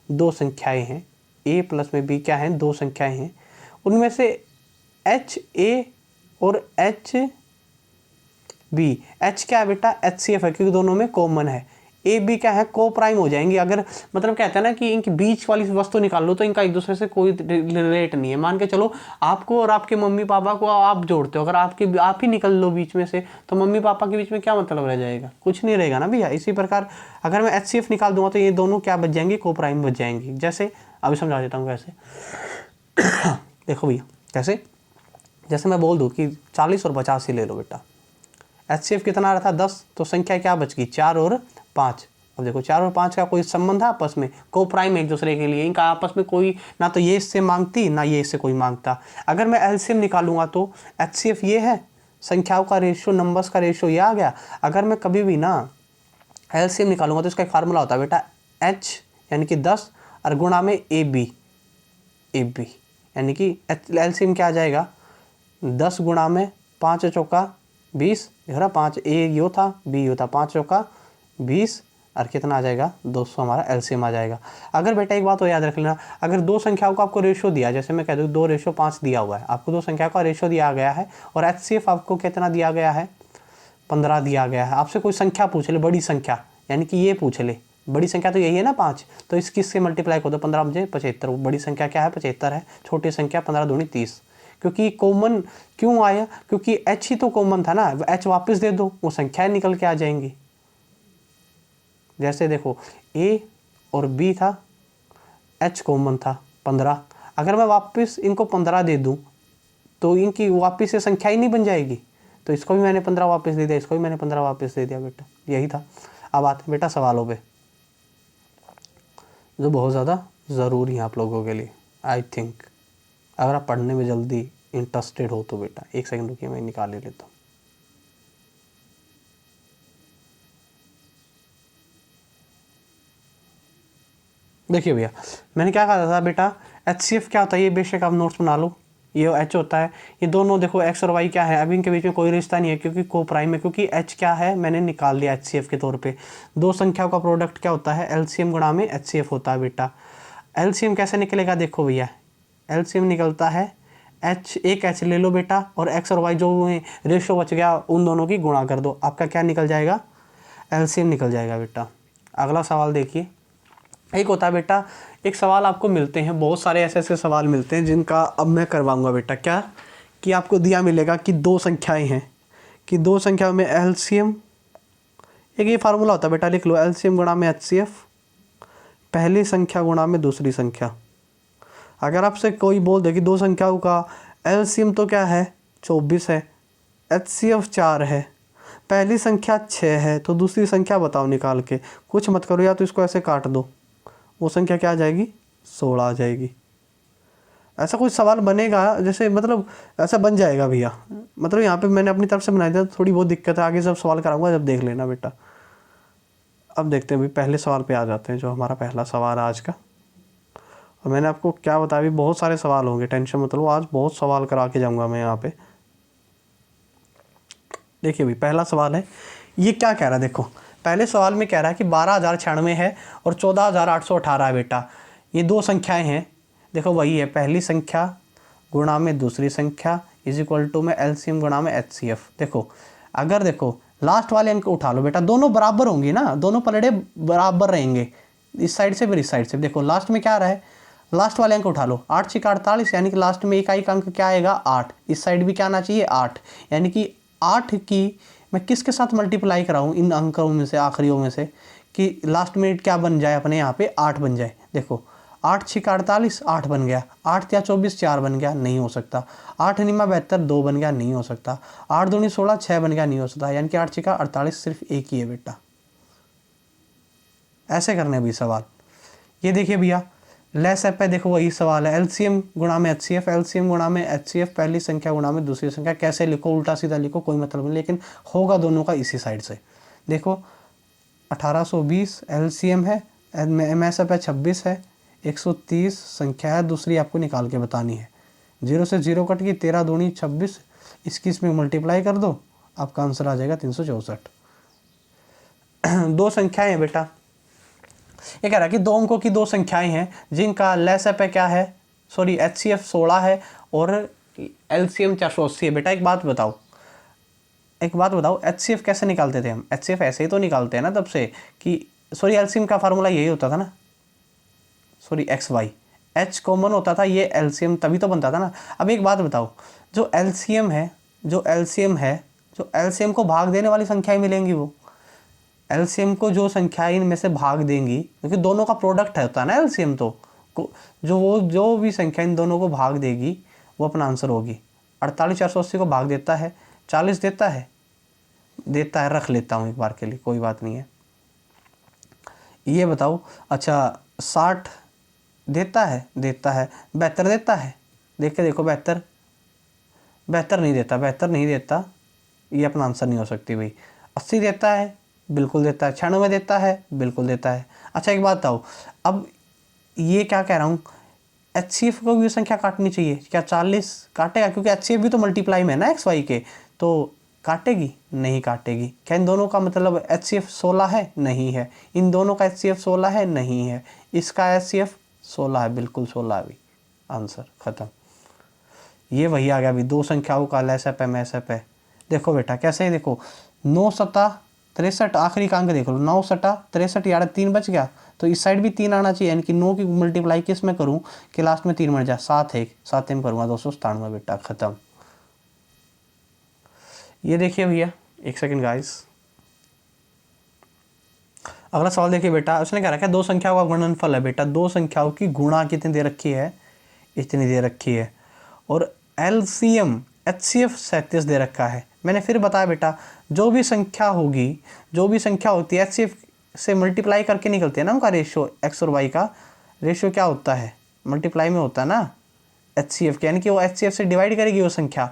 2 संख्याएं हैं, A प्लस में B क्या हैं? 2 संख्याएं हैं। उनमें से HA और HB, H क्या है बेटा? HCF है, क्योंकि दोनों में कॉमन है। ए बी क्या है? को प्राइम हो जाएंगी। अगर मतलब कहते हैं ना कि इनके बीच वाली वस्तु निकाल लो तो इनका एक दूसरे से कोई रिलेट नहीं है। मान के चलो आपको और आपके मम्मी पापा को आप जोड़ते हो, अगर आप ही निकल लो बीच में से तो मम्मी पापा के बीच में क्या मतलब रह जाएगा? कुछ नहीं रहेगा ना भैया। इसी प्रकार अगर मैं HCF निकाल दूंगा तो ये दोनों क्या बच जाएंगी? को प्राइम बच जाएंगी। जैसे अभी समझा देता हूँ कैसे। देखो भैया कैसे, जैसे मैं बोल दूँ कि 40 और 50 ही ले लो बेटा। HCF कितना आ रहा था? 10, तो संख्या क्या बच गई? 4 और 5। अब देखो 4 और 5 का कोई संबंध है आपस में? को प्राइम एक दूसरे के लिए, इनका आपस में कोई ना तो ये इससे मांगती ना ये इससे कोई मांगता। अगर मैं LCM निकालूंगा तो HCF ये है, संख्याओं का रेशियो, नंबर्स का रेशियो ये आ गया। अगर मैं कभी भी ना LCM निकालूंगा तो इसका एक फार्मूला होता है बेटा, H यानी कि 10 और गुणा में AB, यानी कि LCM क्या आ जाएगा? 10 गुणा में 5 चौका 20, 5 A यो था, B यो था, 5 चौका 20 और कितना आ जाएगा? 200 हमारा LCM आ जाएगा। अगर बेटा एक बात तो याद रख लेना, अगर 2 संख्याओं का आपको रेशियो दिया, जैसे मैं कह दूँ 2:5 दिया हुआ है, आपको 2 संख्याओं का रेशियो दिया गया है और HCF आपको कितना दिया गया है? 15 दिया गया है। आपसे कोई संख्या पूछ ले, बड़ी संख्या, यानी कि ये पूछ ले, बड़ी संख्या तो यही है ना 5, तो इसकी इससे मल्टीप्लाई कर दो, 15 मुझे 75। बड़ी संख्या क्या है? 75 है। छोटी संख्या 15 दूनी 30। क्योंकि कॉमन क्यों आया? क्योंकि H ही तो कॉमन था ना, H वापस दे दो, वो संख्याएं निकल के आ जाएंगी। जैसे देखो A और B था, H कॉमन था 15, अगर मैं वापस इनको 15 दे दूं तो इनकी वापस से संख्या ही नहीं बन जाएगी। तो इसको भी मैंने 15 वापस दे दिया, इसको भी मैंने 15 वापस दे दिया बेटा, यही था। अब आते हैं बेटा सवालों पे जो बहुत ज़्यादा ज़रूरी है आप लोगों के लिए, आई थिंक अगर आप पढ़ने में जल्दी इंटरेस्टेड हो तो बेटा। एक सेकंड रुकिए, मैं निकाल ले लेता हूँ। देखिए भैया मैंने क्या कहा था बेटा, HCF क्या होता है? ये बेशक आप नोट्स बना लो। ये H होता है, ये दोनों देखो X और Y क्या है, अभी इनके बीच में कोई रिश्ता नहीं है क्योंकि को प्राइम है। क्योंकि H क्या है मैंने निकाल लिया HCF के तौर पे। 2 संख्याओं का प्रोडक्ट क्या होता है? LCM गुणा में HCF होता है बेटा। एलसीएम कैसे निकलेगा, देखो भैया एलसीएम निकलता है एक एच ले लो बेटा, और एक्स और वाई जो रेशियो बच गया उन दोनों की गुणा कर दो, आपका क्या निकल जाएगा, एलसीएम निकल जाएगा बेटा। अगला सवाल देखिए, एक होता है बेटा, एक सवाल आपको मिलते हैं, बहुत सारे ऐसे ऐसे सवाल मिलते हैं जिनका अब मैं करवाऊंगा बेटा। क्या कि आपको दिया मिलेगा कि दो संख्याएं हैं, कि दो संख्याओं में एलसीएम, एक ये फार्मूला होता है बेटा, लिख लो, एलसीएम गुणा में एचसीएफ, पहली संख्या गुणा में दूसरी संख्या। अगर आपसे कोई बोल दे कि दो संख्याओं का एलसीएम तो क्या है 24 है, एचसीएफ 4 है, पहली संख्या 6 है, तो दूसरी संख्या बताओ निकाल के। कुछ मत करो, या तो इसको ऐसे काट दो, वो संख्या क्या आ जाएगी, 16 आ जाएगी। ऐसा कोई सवाल बनेगा जैसे, मतलब ऐसा बन जाएगा भैया, मतलब यहाँ पे मैंने अपनी तरफ से बनाया था, थोड़ी बहुत दिक्कत है, आगे जब सवाल कराऊंगा जब देख लेना बेटा। अब देखते हैं भाई, पहले सवाल पे आ जाते हैं, जो हमारा पहला सवाल है आज का। और मैंने आपको क्या बताया, भी बहुत सारे सवाल होंगे, टेंशन मत लो, आज बहुत सवाल करा के जाऊँगा मैं यहाँ पे। देखिए भाई पहला सवाल है, ये क्या कह रहा है, देखो पहले सवाल में कह रहा है कि 12,096 है और 14,818 है बेटा, ये दो संख्याएं हैं। देखो वही है, पहली संख्या गुणा में दूसरी संख्या इज इक्वल टू में एलसीएम गुणा में एचसीएफ। देखो अगर देखो लास्ट वाले अंक उठा लो बेटा, दोनों बराबर होंगी ना, दोनों पलड़े बराबर रहेंगे, इस साइड से फिर इस साइड से। देखो लास्ट में क्या रहा है, लास्ट वाले अंक उठा लो, 8 6 48, यानी कि लास्ट में एक अंक क्या आएगा 8, इस साइड भी क्या आना चाहिए 8, यानी कि 8 की मैं किसके साथ मल्टीप्लाई कराऊँ इन अंकों में से, आखिरियों में से, कि लास्ट में क्या बन जाए अपने यहाँ पे 8 बन जाए। देखो 8 6 48, 8 बन गया, 8 या 24 4 बन गया, नहीं हो सकता, 8 निमा 72 2 बन गया, नहीं हो सकता, 8 दूनी 16 6 बन गया, नहीं हो सकता, यानी कि 8 6 48 सिर्फ एक ही है बेटा। ऐसे करने भी सवाल। ये देखिए भैया लेस एप है, देखो वही सवाल है, एलसीएम गुणा में एचसीएफ, एलसीएम गुणा में एचसीएफ, पहली संख्या गुणा में दूसरी संख्या। कैसे लिखो, उल्टा सीधा लिखो, कोई मतलब नहीं, लेकिन होगा दोनों का इसी साइड से। देखो 1820 एलसीएम है, एमएसएफ है 26 है, 130 संख्या है, दूसरी आपको निकाल के बतानी है। 0 से 0 कट गई, 13 दूनी 26, 21 में मल्टीप्लाई कर दो, आपका आंसर आ जाएगा 364। दो संख्याएं हैं बेटा, ये कह रहा है कि दो अंकों की दो संख्याएं हैं जिनका लेस एप क्या है, सॉरी एचसीएफ 16 है और एलसीएम 480 है। बेटा एक बात बताओ, एचसीएफ कैसे निकालते थे हम, एचसीएफ ऐसे ही तो निकालते हैं ना तब से, कि सॉरी एलसीएम का फार्मूला यही होता था ना, sorry x y, h common होता था, ये एलसीएम तभी तो बनता था ना। अब एक बात बताओ, जो एलसीएम को भाग देने वाली संख्याएं मिलेंगी, वो एलसीएम को जो संख्याएं इनमें से भाग देंगी, क्योंकि दोनों का प्रोडक्ट होता है ना एलसीएम, तो जो भी संख्या इन दोनों को भाग देगी वो अपना आंसर होगी। 48 480 को भाग देता है 40 देता है, रख लेता हूँ एक बार के लिए, कोई बात नहीं है। ये बताओ, अच्छा 60 देता है 72 देता है, देखो 72 नहीं देता, ये अपना आंसर नहीं हो सकती भाई। 80 देता है, बिल्कुल देता है। 96 देता है, बिल्कुल देता है। अच्छा एक बात बताओ, अब ये क्या कह रहा हूँ, एचसीएफ को भी संख्या काटनी चाहिए क्या, 40 काटेगा, क्योंकि एचसीएफ भी तो मल्टीप्लाई में है ना एक्स वाई के, तो काटेगी, नहीं काटेगी। क्या इन दोनों का मतलब एचसीएफ 16 है, नहीं है। इन दोनों का एचसीएफ 16 है, नहीं है। इसका एचसीएफ 16 है, बिल्कुल 16 है भी, आंसर खत्म। ये वही आ गया अभी, दो संख्याओं का लेसअप है मैसअप है। देखो बेटा कैसे, देखो 9 7 63, आखिरी का अंक देख लो, 9 7 63, यार 3 बच गया, तो इस साइड भी 3 आना चाहिए, यानी कि 9 की मल्टीप्लाई किस में करूं कि लास्ट में 3 बन जाए, 7 1 7 में करूँगा 297 बेटा, खत्म। ये देखिए भैया, एक सेकंड गाइस, अगला सवाल देखिए बेटा, उसने क्या रखा है, दो संख्याओं का गुणनफल है बेटा, दो संख्याओं की गुणा कितनी दे रखी है, इतनी दे रखी है, और एलसीएम एचसीएफ 37 दे रखा है। मैंने फिर बताया बेटा, जो भी संख्या होती है एचसीएफ से मल्टीप्लाई करके निकलती है ना, उनका रेशियो, एक्स और वाई का रेशियो क्या होता है, मल्टीप्लाई में होता है ना एचसीएफ के, यानी कि वो एचसीएफ से डिवाइड करेगी वो संख्या।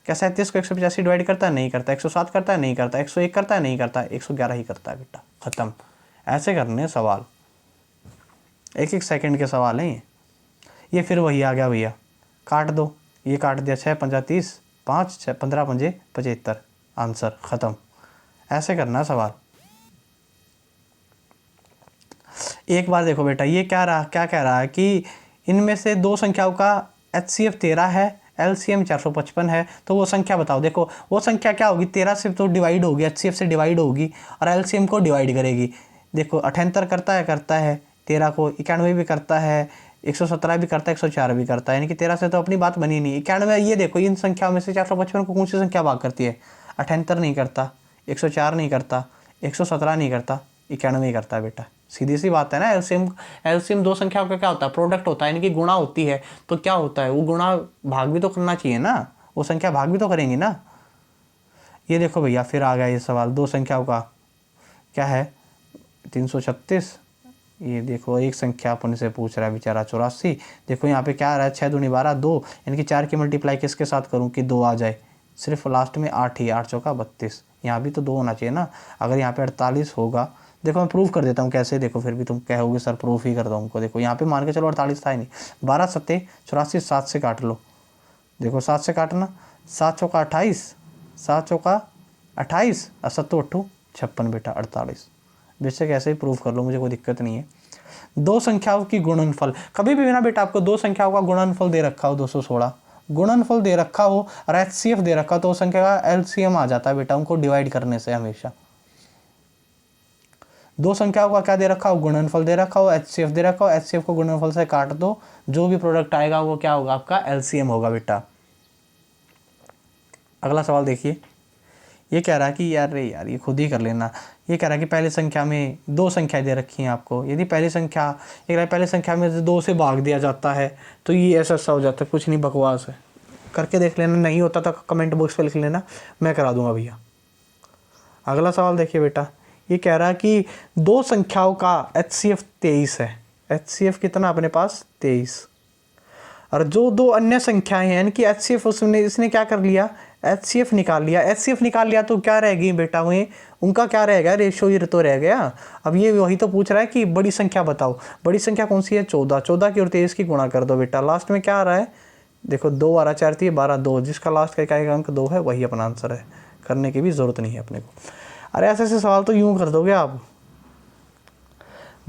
क्या 37 को 185 डिवाइड करता है, नहीं करता। 107 करता है, नहीं करता। 101 करता है, नहीं करता। 111 ही करता है बेटा, खत्म। ऐसे करने सवाल, एक एक सेकंड के सवाल हैं ये। फिर वही आ गया भैया, काट दो, ये काट दिया, 6 5 30, 5 6 15 5 75, आंसर खत्म। ऐसे करना सवाल। एक बार देखो बेटा, ये क्या कह रहा है कि इनमें से दो संख्याओं का HCF 13 है, LCM 455 है, तो वो संख्या बताओ। देखो वो संख्या क्या होगी, 13 से तो डिवाइड होगी, HCF से डिवाइड होगी और LCM को डिवाइड करेगी। देखो 78 करता है 13 को, 91 भी करता है, 117 भी करता है, 104 भी करता है, यानी कि 13 से तो अपनी बात बनी नहीं। 91, ये देखो इन संख्याओं में से 455 को कौन सी संख्या भाग करती है, 78 नहीं करता, 104 नहीं करता, 117 नहीं करता, 91 करता है बेटा। सीधी सी बात है ना। एलसीएम दो संख्याओं का क्या होता है, प्रोडक्ट होता है, यानी कि गुणा होती है। तो क्या होता है, वो गुणा भाग भी तो करना चाहिए ना, वो संख्या भाग भी तो करेंगी ना। ये देखो भैया फिर आ गया ये सवाल, दो संख्याओं का क्या है 336। ये देखो एक संख्या अपन से पूछ रहा है बेचारा 84। देखो यहाँ पे क्या आ रहा है, 6 दूनी 12 2, यानी कि 4 की मल्टीप्लाई किसके साथ करूँ कि 2 आ जाए। सिर्फ लास्ट में 8 ही, 8 चौका 32। यहाँ भी तो 2 होना चाहिए ना। अगर यहाँ पे 48 होगा, देखो मैं प्रूफ कर देता हूँ कैसे। देखो फिर भी तुम कहोगे सर प्रूफ ही करता हूँ उनको। देखो यहाँ पे मान के चलो 48 था ही नहीं, 12 सत्ते 84, 7 से काट लो। देखो 7 से काटना, 7 चौका 28, 7 चौका 28 और 7 8 56 बेटा 48। बेशक ऐसे ही प्रूफ कर लो, मुझे कोई दिक्कत नहीं है। दो संख्याओं की गुणनफल, कभी भी ना बेटा आपको दो संख्याओं का गुणनफल दे रखा हो 216, गुणनफल दे रखा हो और HCF दे रखा हो, तो संख्या का LCM आ जाता है बेटा उनको डिवाइड करने से हमेशा। दो संख्याओं का क्या दे रखा हो, गुणनफल दे रखा हो, HCF दे रखा हो, HCF को गुणनफल से काट दो, जो भी प्रोडक्ट आएगा वो क्या होगा, आपका LCM होगा बेटा। अगला सवाल देखिए, ये कह रहा है कि यार ये खुद ही कर लेना। ये कह रहा है कि पहली संख्या में दो संख्याएं दे रखी हैं आपको, यदि पहली संख्या में से 2 से भाग दिया जाता है तो ये ऐसा हो जाता है। कुछ नहीं, बकवास है, करके देख लेना, नहीं होता तो कमेंट बॉक्स पे लिख लेना, मैं करा दूंगा भैया। अगला सवाल देखिए बेटा, ये कह रहा है कि दो संख्याओं का HCF 23 है। HCF कितना अपने पास 23, और जो दो अन्य संख्याएं हैं यानी कि HCF इसने क्या कर लिया, HCF निकाल लिया। HCF निकाल लिया तो क्या रहेगी बेटा, वहीं उनका क्या रहेगा, रेशो ही तो रह गया। अब ये वही तो पूछ रहा है कि बड़ी संख्या बताओ। बड़ी संख्या कौन सी है, 14। 14 की और 23 की गुणा कर दो बेटा, लास्ट में क्या आ रहा है, देखो 2 12 4 3 12 2, जिसका लास्ट का अंक 2 है वही अपना आंसर है, करने की भी जरूरत नहीं है अपने को। अरे ऐसे सवाल तो यूं कर दोगे आप।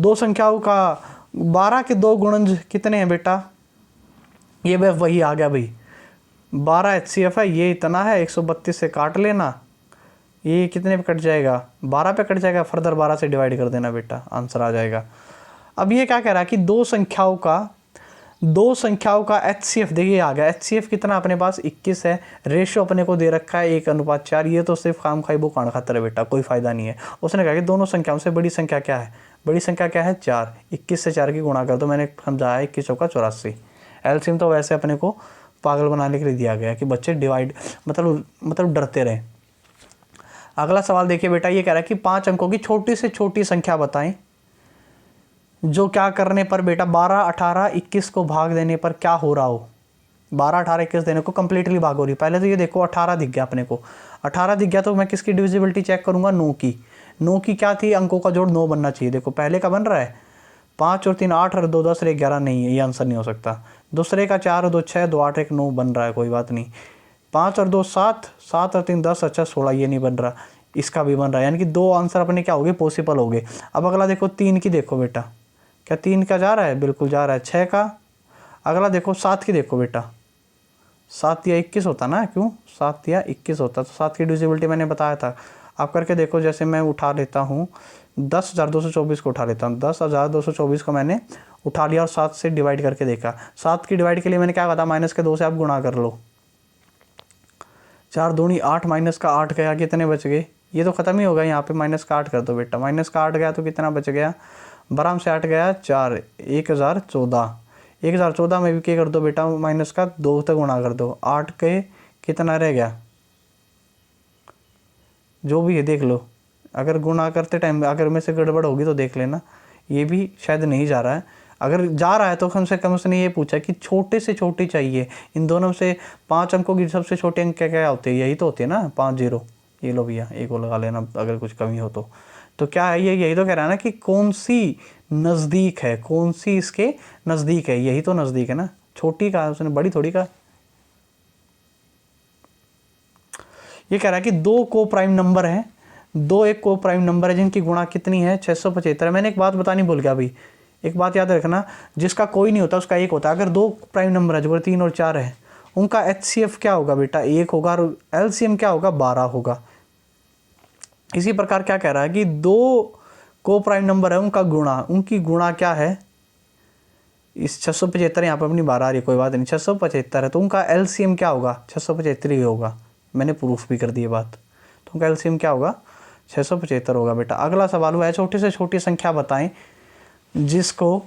दो संख्याओं का 12 के 2 गुणज कितने हैं बेटा, ये वही आ गया भाई, 12 HCF है, ये इतना है, 132 से काट लेना, ये कितने पे कट जाएगा, 12 पे कट जाएगा, फर्दर 12 से डिवाइड कर देना बेटा, आंसर आ जाएगा। अब ये क्या कह रहा है कि दो संख्याओं का HCF देखिए आ गया। HCF कितना अपने पास 21 है, रेशो अपने को दे रखा है 1:4। ये तो सिर्फ खाम खाई वो कान खातर है बेटा, कोई फायदा नहीं है। उसने कहा कि दोनों संख्याओं से बड़ी संख्या क्या है, बड़ी संख्या क्या है 4। 21 से 4 की गुणा कर दो, मैंने समझाया 21 चौका 84। LCM तो वैसे अपने को पागल बनाने के लिए दिया गया कि बच्चे डिवाइड मतलब डरते रहे। अगला सवाल देखिए बेटा, ये कह रहा है कि 5 अंकों की छोटी से छोटी संख्या बताएं जो क्या करने पर बेटा 12 18 21 को भाग देने पर क्या हो रहा हो। 12 18 21 देने को कंप्लीटली भाग हो रही। पहले तो ये देखो 18 दिख गया अपने को, 18 दिख गया तो मैं किसकी डिविजिबिलिटी चेक करूंगा, 9 की। 9 की क्या थी, अंकों का जोड़ 9 बनना चाहिए। देखो पहले का बन रहा है 5 और 3 8 और 2 10 और 1 11 नहीं है, ये आंसर नहीं हो सकता। दूसरे का 4 और 2 6 2 8 1 9 बन रहा है, कोई बात नहीं। 5 और 2 7 7 और 3 10 अच्छा 16, ये नहीं बन रहा, इसका भी बन रहा है, यानी कि 2 आंसर अपने क्या हो गए, पॉसिबल हो गए। अब अगला देखो 3 की, देखो बेटा क्या 3 का जा रहा है, बिल्कुल जा रहा है। 6 का, अगला देखो 7 की, देखो बेटा 7 या 21 होता ना, क्यों 7 या 21 होता, तो 7 की डिविजिबिलिटी मैंने बताया था। आप करके देखो, जैसे मैं उठा लेता हूँ 10,224 को उठा लेता हूँ, 10,224 को मैंने उठा लिया और 7 से डिवाइड करके देखा। 7 की डिवाइड के लिए मैंने क्या कहा था, माइनस के 2 से आप गुणा कर लो। 4 दूनी 8, माइनस का 8 गया, कितने बच गए, ये तो खत्म ही होगा। यहाँ पे माइनस का 8 कर दो बेटा, माइनस का 8 गया तो कितना बच गया, 12 से 8 गया 4, 1014। 1014 में भी क्या कर दो बेटा, माइनस का 2 तक गुणा कर दो, 8 के कितना रह गया, जो भी है देख लो। अगर गुणा करते टाइम अगर में से गड़बड़ होगी तो देख लेना, ये भी शायद नहीं जा रहा है। अगर जा रहा है तो कम से कम उसने ये पूछा कि छोटे से छोटी चाहिए। इन दोनों से 5 अंकों की सबसे छोटे अंक क्या क्या होते हैं, यही तो होते हैं ना, 5 0। ये लो भैया, एक को लगा लेना अगर कुछ कमी हो तो क्या है ये, यही तो कह रहा है ना कि कौन सी नज़दीक है, कौन सी इसके नज़दीक है, यही तो नज़दीक है ना। छोटी का उसने, बड़ी थोड़ी का। ये कह रहा है कि 2 को प्राइम नंबर हैं दो एक को प्राइम नंबर है जिनकी गुणा कितनी है 675। मैंने एक बात बतानी भूल गया भाई, एक बात याद रखना, जिसका कोई नहीं होता उसका एक होता है। अगर दो प्राइम नंबर है जो 3 और 4 है, उनका HCF क्या होगा बेटा 1 होगा और LCM क्या होगा 12 होगा। इसी प्रकार क्या कह रहा है कि दो को प्राइम नंबर है उनका गुणा, उनकी गुणा क्या है, इस 675 यहाँ पर अपनी 12 आ रही है, कोई बात नहीं, 675 है तो उनका LCM क्या होगा 675 ही होगा। मैंने प्रूफ भी कर दी बात, तो उनका LCM क्या होगा 675 होगा बेटा। अगला सवाल हुआ है छोटी से छोटी संख्या बताएं जिसको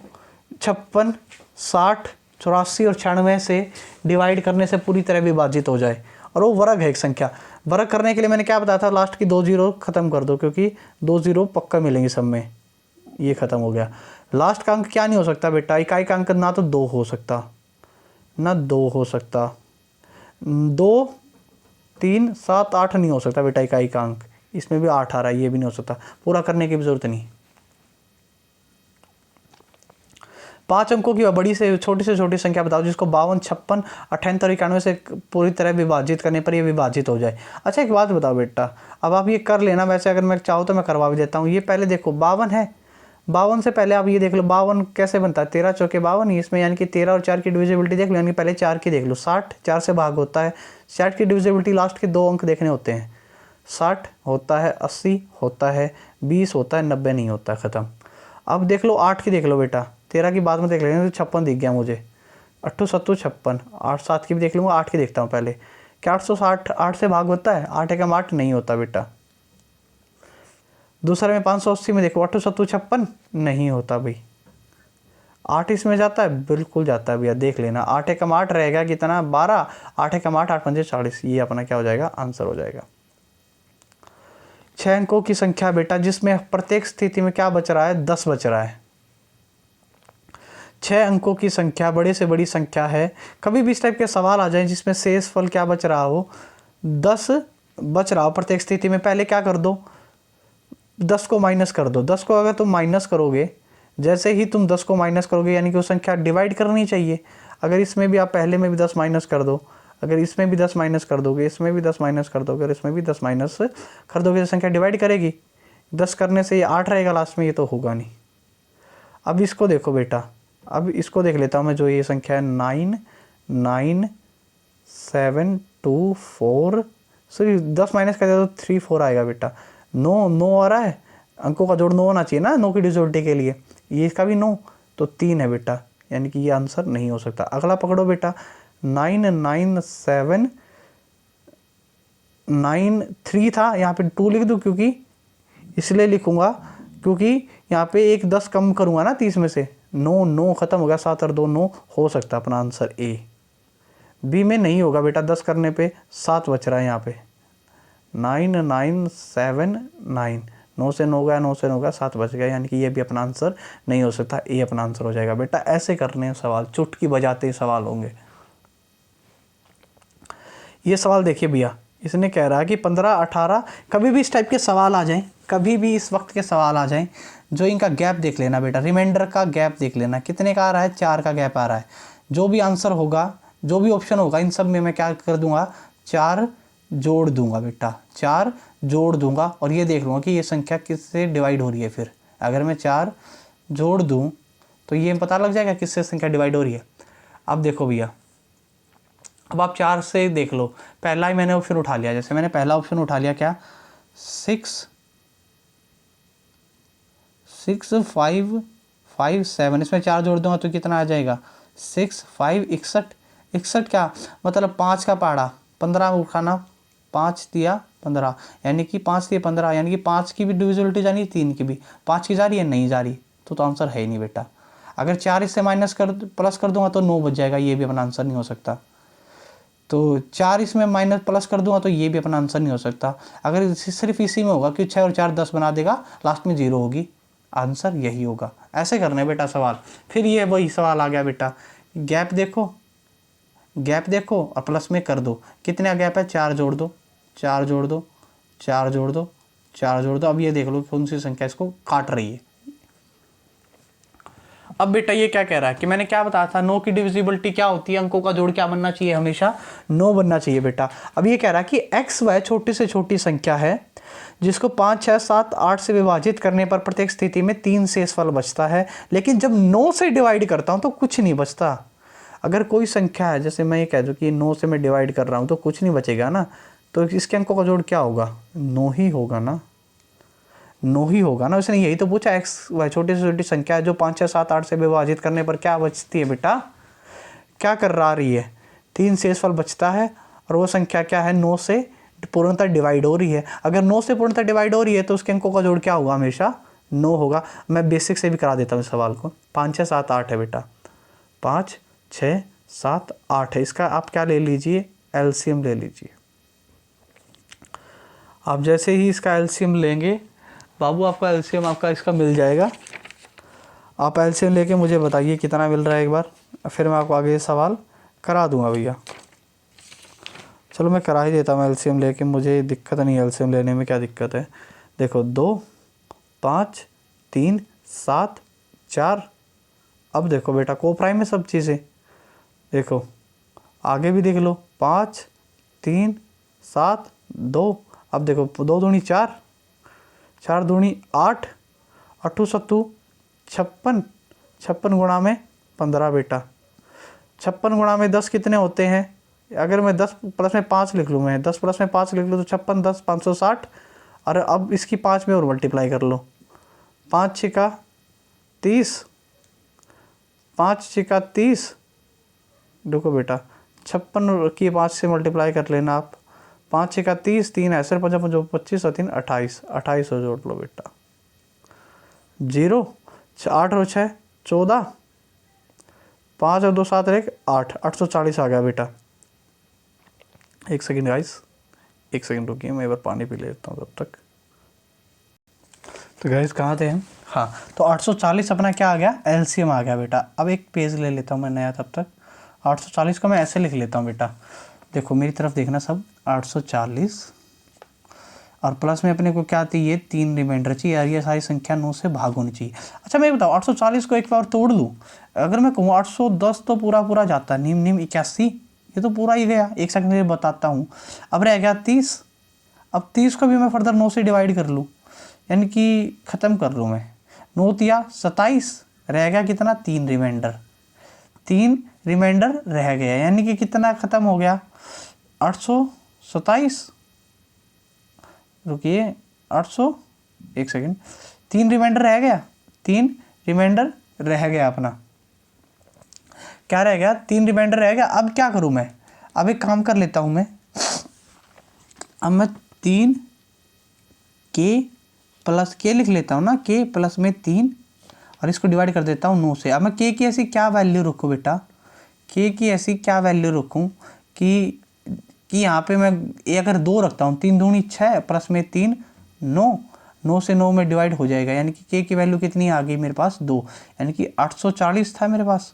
56, 60, 84 और 96 से डिवाइड करने से पूरी तरह विभाजित हो जाए, और वो वर्ग है एक संख्या। वर्ग करने के लिए मैंने क्या बताया था, लास्ट की 2 जीरो खत्म कर दो, क्योंकि 2 जीरो पक्का मिलेंगे सब में, ये खत्म हो गया। लास्ट का अंक क्या नहीं हो सकता बेटा, इकाई का अंक ना तो 2 हो सकता ना 2 हो सकता, 2, 3, 7, 8 नहीं हो सकता बेटा इकाई का अंक, इसमें भी 8 आ रहा है, ये भी नहीं हो सकता, पूरा करने की भी जरूरत नहीं। 5 अंकों की बड़ी से छोटी संख्या बताओ जिसको 52, 56, 78 और 91 से पूरी तरह विभाजित करने पर ये विभाजित हो जाए। अच्छा एक बात बताओ बेटा, अब आप ये कर लेना, वैसे अगर मैं चाहूँ तो मैं करवा भी देता हूँ। ये पहले देखो 52 है, 52 से पहले आप ये देख लो 52 कैसे बनता है, 13 चौके 52, इसमें यानी कि 13 और 4 की डिविजिबिलिटी देख लो, यानी पहले 4 की देख लो, 60 4 से भाग होता है, 60 की डिविजिबिलिटी लास्ट के 2 अंक देखने होते हैं, 60 होता है, 80 होता है, 20 होता है, 90 नहीं होता, ख़त्म। अब देख लो 8 की देख लो बेटा, 13 की बाद में देख लेंगे तो 56 दिख गया मुझे, 8 7 56, 8 7 की भी देख लूँगा, 8 की देखता हूँ पहले, क्या 860 8 से भाग होता है, 8 एकम 8 नहीं होता बेटा। दूसरे में 580 में देखो 8 7 56 नहीं होता भाई, 8 इसमें जाता है, बिल्कुल जाता है भैया, देख लेना, 8 एकम 8 रहेगा कितना 12, 8 एकम 8 8 5 40, ये अपना क्या हो जाएगा आंसर हो जाएगा। 6 अंकों की संख्या बेटा जिसमें प्रत्येक स्थिति में क्या बच रहा है 10 बच रहा है। 6 अंकों की संख्या बड़े से बड़ी संख्या है, कभी भी इस टाइप के सवाल आ जाए जिसमें शेष फल क्या बच रहा हो 10 बच रहा हो प्रत्येक स्थिति में, पहले क्या कर दो 10 को माइनस कर दो। 10 को अगर तुम माइनस करोगे, जैसे ही तुम 10 को माइनस करोगे यानी कि वो संख्या डिवाइड करनी चाहिए। अगर इसमें भी आप पहले में भी 10 माइनस कर दो, अगर इसमें भी 10 माइनस कर दोगे, इसमें भी 10 माइनस कर दोगे और इसमें भी 10 माइनस कर दोगे तो संख्या डिवाइड करेगी। 10 करने से ये 8 रहेगा लास्ट में, ये तो होगा नहीं। अब इसको देखो बेटा, अब इसको देख लेता हूँ मैं, जो ये संख्या है 9 9 7 2 4, सॉरी 10 माइनस कर दिया तो 3 4 आएगा बेटा। 9 9 आ रहा है, अंकों का जोड़ 9 होना चाहिए ना 9 की डिविजिबिलिटी के लिए, ये इसका भी 9 तो 3 है बेटा, यानी कि ये आंसर नहीं हो सकता। अगला पकड़ो बेटा 9 9 7 9 3 था, यहाँ पे 2 लिख दूँ, क्योंकि इसलिए लिखूंगा क्योंकि यहाँ पे एक 10 कम करूँगा ना 30 में से, 9 9 खत्म हो गया, 7 और 2 9 हो सकता है अपना आंसर ए। बी में नहीं होगा बेटा, 10 करने पे 7 बच रहा है यहाँ पे, 9 9 7 9, 9 से 9 गया, 9 से 9 गया, 7 बच गया, यानी कि ये भी अपना आंसर नहीं हो सकता, ए अपना आंसर हो जाएगा बेटा। ऐसे करने सवाल चुटकी बजाते ही सवाल होंगे। ये सवाल देखिए भैया, इसने कह रहा है कि 15 18, कभी भी इस टाइप के सवाल आ जाएं, कभी भी इस वक्त के सवाल आ जाएं, जो इनका गैप देख लेना बेटा, रिमाइंडर का गैप देख लेना, कितने का आ रहा है 4 का गैप आ रहा है। जो भी आंसर होगा, जो भी ऑप्शन होगा, इन सब में मैं क्या कर दूंगा 4 जोड़ दूंगा बेटा, 4 जोड़ दूंगा और ये देख लूँगा कि ये संख्या किससे डिवाइड हो रही है। फिर अगर मैं 4 जोड़ दूँ तो ये पता लग जाएगा किससे संख्या डिवाइड हो रही है। अब देखो भैया, अब आप 4 से देख लो, पहला ही मैंने ऑप्शन उठा लिया, जैसे मैंने पहला ऑप्शन उठा लिया क्या 6 6 5 5 7, इसमें 4 जोड़ दूंगा तो कितना आ जाएगा 6 5 61, 61 क्या मतलब 5 का पहाड़ा 15 उठाना, 5 दिया 15, यानी कि 5 दिए 15, यानी कि 5 की भी डिविजिबिलिटी जानी, 3 की भी, 5 की जा रही है नहीं जा रही, तो आंसर है ही नहीं बेटा। अगर 4 इससे माइनस कर प्लस कर दूंगा तो 9 बच जाएगा, ये भी अपना आंसर नहीं हो सकता। तो 4 इसमें माइनस प्लस कर दूंगा तो ये भी अपना आंसर नहीं हो सकता। अगर सिर्फ इसी में होगा कि 6 और 4 10 बना देगा, लास्ट में 0 होगी, आंसर यही होगा। ऐसे करने बेटा सवाल। फिर ये वही सवाल आ गया बेटा, गैप देखो, गैप देखो और प्लस में कर दो, कितना गैप है 4 जोड़ दो, 4 जोड़ दो, 4 जोड़ दो, 4 जोड़ दो। अब ये देख लो कौन सी संख्या इसको काट रही है। अब बेटा ये क्या कह रहा है कि मैंने क्या बताया था 9 की डिविजिबिलिटी क्या होती है, अंकों का जोड़ क्या बनना चाहिए, हमेशा 9 बनना चाहिए बेटा। अब ये कह रहा है कि x y छोटी से छोटी संख्या है जिसको 5, 6, 7, 8 से विभाजित करने पर प्रत्येक स्थिति में 3 शेषफल बचता है, लेकिन जब 9 से डिवाइड करता हूँ तो कुछ नहीं बचता। अगर कोई संख्या है, जैसे मैं ये कह दूँ कि 9 से मैं डिवाइड कर रहा हूँ तो कुछ नहीं बचेगा ना, तो इसके अंकों का जोड़ क्या होगा? 9 ही होगा ना, 9 ही होगा ना। उसने यही तो पूछा, एक्स वाई छोटी से छोटी संख्या है जो 5, 6, 7, 8 से विभाजित करने पर क्या बचती है बेटा? क्या कर रही है? 3 शेषफल बचता है, और वो संख्या क्या है? 9 से पूर्णतः डिवाइड हो रही है। अगर 9 से पूर्णतः डिवाइड हो रही है तो उसके अंकों का जोड़ क्या होगा? हमेशा 9 होगा। मैं बेसिक से भी करा देता हूँ इस सवाल को। 5, 6, 7, 8 है बेटा, 5, 6, 7, 8 है। इसका आप क्या ले लीजिए? एलसीएम ले लीजिए। आप जैसे ही इसका एलसीएम लेंगे बाबू, आपका एलसीएम आपका इसका मिल जाएगा। आप एलसीएम लेके मुझे बताइए कितना मिल रहा है एक बार, फिर मैं आपको आगे सवाल करा दूंगा भैया। चलो मैं करा ही देता हूँ एलसीएम लेके, मुझे दिक्कत नहीं है एलसीएम लेने में। क्या दिक्कत है? देखो 2, 5, 3, 7, 4। अब देखो बेटा को प्राइम में सब चीज़ें, देखो आगे भी देख लो, 5, 3, 7, 2। अब देखो 2 दूनी 4, 4 दूनी 8, 8 सत्तू 56, 56 गुणा में 15 बेटा। 56 गुणा में 10 कितने होते हैं? अगर मैं 10 प्लस में 5 लिख लूँ, मैं 10 प्लस में 5 लिख लूँ तो 56, 10, 560। और अब इसकी 5 में और मल्टीप्लाई कर लो, 5 छिका 30, 5 छिका 30। देखो बेटा 56 की 5 से मल्टीप्लाई कर लेना आप, 5 छिका 30, 3 ऐसे 5, 25 और 3 28, 28 और जोड़ लो बेटा। 0, 8 और 6 14, 5 और 2 7 1 8, 840 आ गया बेटा। एक सेकंड गाइस, एक सेकंड रुकिए, मैं एक बार पानी पी लेता हूँ तब तक। तो गाइस कहाँ थे हम? हाँ, तो 840 अपना क्या आ गया? एलसीएम आ गया बेटा। अब एक पेज ले लेता हूँ मैं नया, तब तक 840 को मैं ऐसे लिख लेता हूँ बेटा। देखो मेरी तरफ देखना सब, 840 और प्लस में अपने को क्या आती है? 3 रिमाइंडर चाहिए यार, ये सारी संख्या 9 से भाग होनी चाहिए। अच्छा मैं बताऊँ 840 को एक बार तोड़ लूँ, अगर मैं कहूँ 810 तो पूरा पूरा जाता, निम निम 81, ये तो पूरा ही गया। एक सेकंड में बताता हूँ। अब रह गया 30, अब 30 को भी मैं फर्दर 9 से डिवाइड कर लूँ, यानी कि ख़त्म कर लूँ मैं। 9 तिया 27, रह गया कितना? 3 रिमाइंडर, 3 रिमाइंडर रह गया, यानी कि कितना ख़त्म हो गया? 827। रुकिए 800, एक सेकंड, 3 रिमाइंडर रह गया, 3 रिमाइंडर रह गया अपना। क्या रह गया? 3 रिमाइंडर रह गया। अब क्या करूं मैं? अब एक काम कर लेता हूं मैं, अब मैं 3 के प्लस के लिख लेता हूं ना, के प्लस में 3, और इसको डिवाइड कर देता हूं 9 से। अब मैं के की ऐसी क्या वैल्यू रखूं बेटा? के की ऐसी क्या वैल्यू रखूं कि यहाँ पे मैं अगर 2 रखता हूँ, 3 दूनी 6 प्लस में 3 9, 9 से 9 में डिवाइड हो जाएगा, यानी कि के की वैल्यू कितनी आ गई मेरे पास? 2, यानी कि 840 था मेरे पास।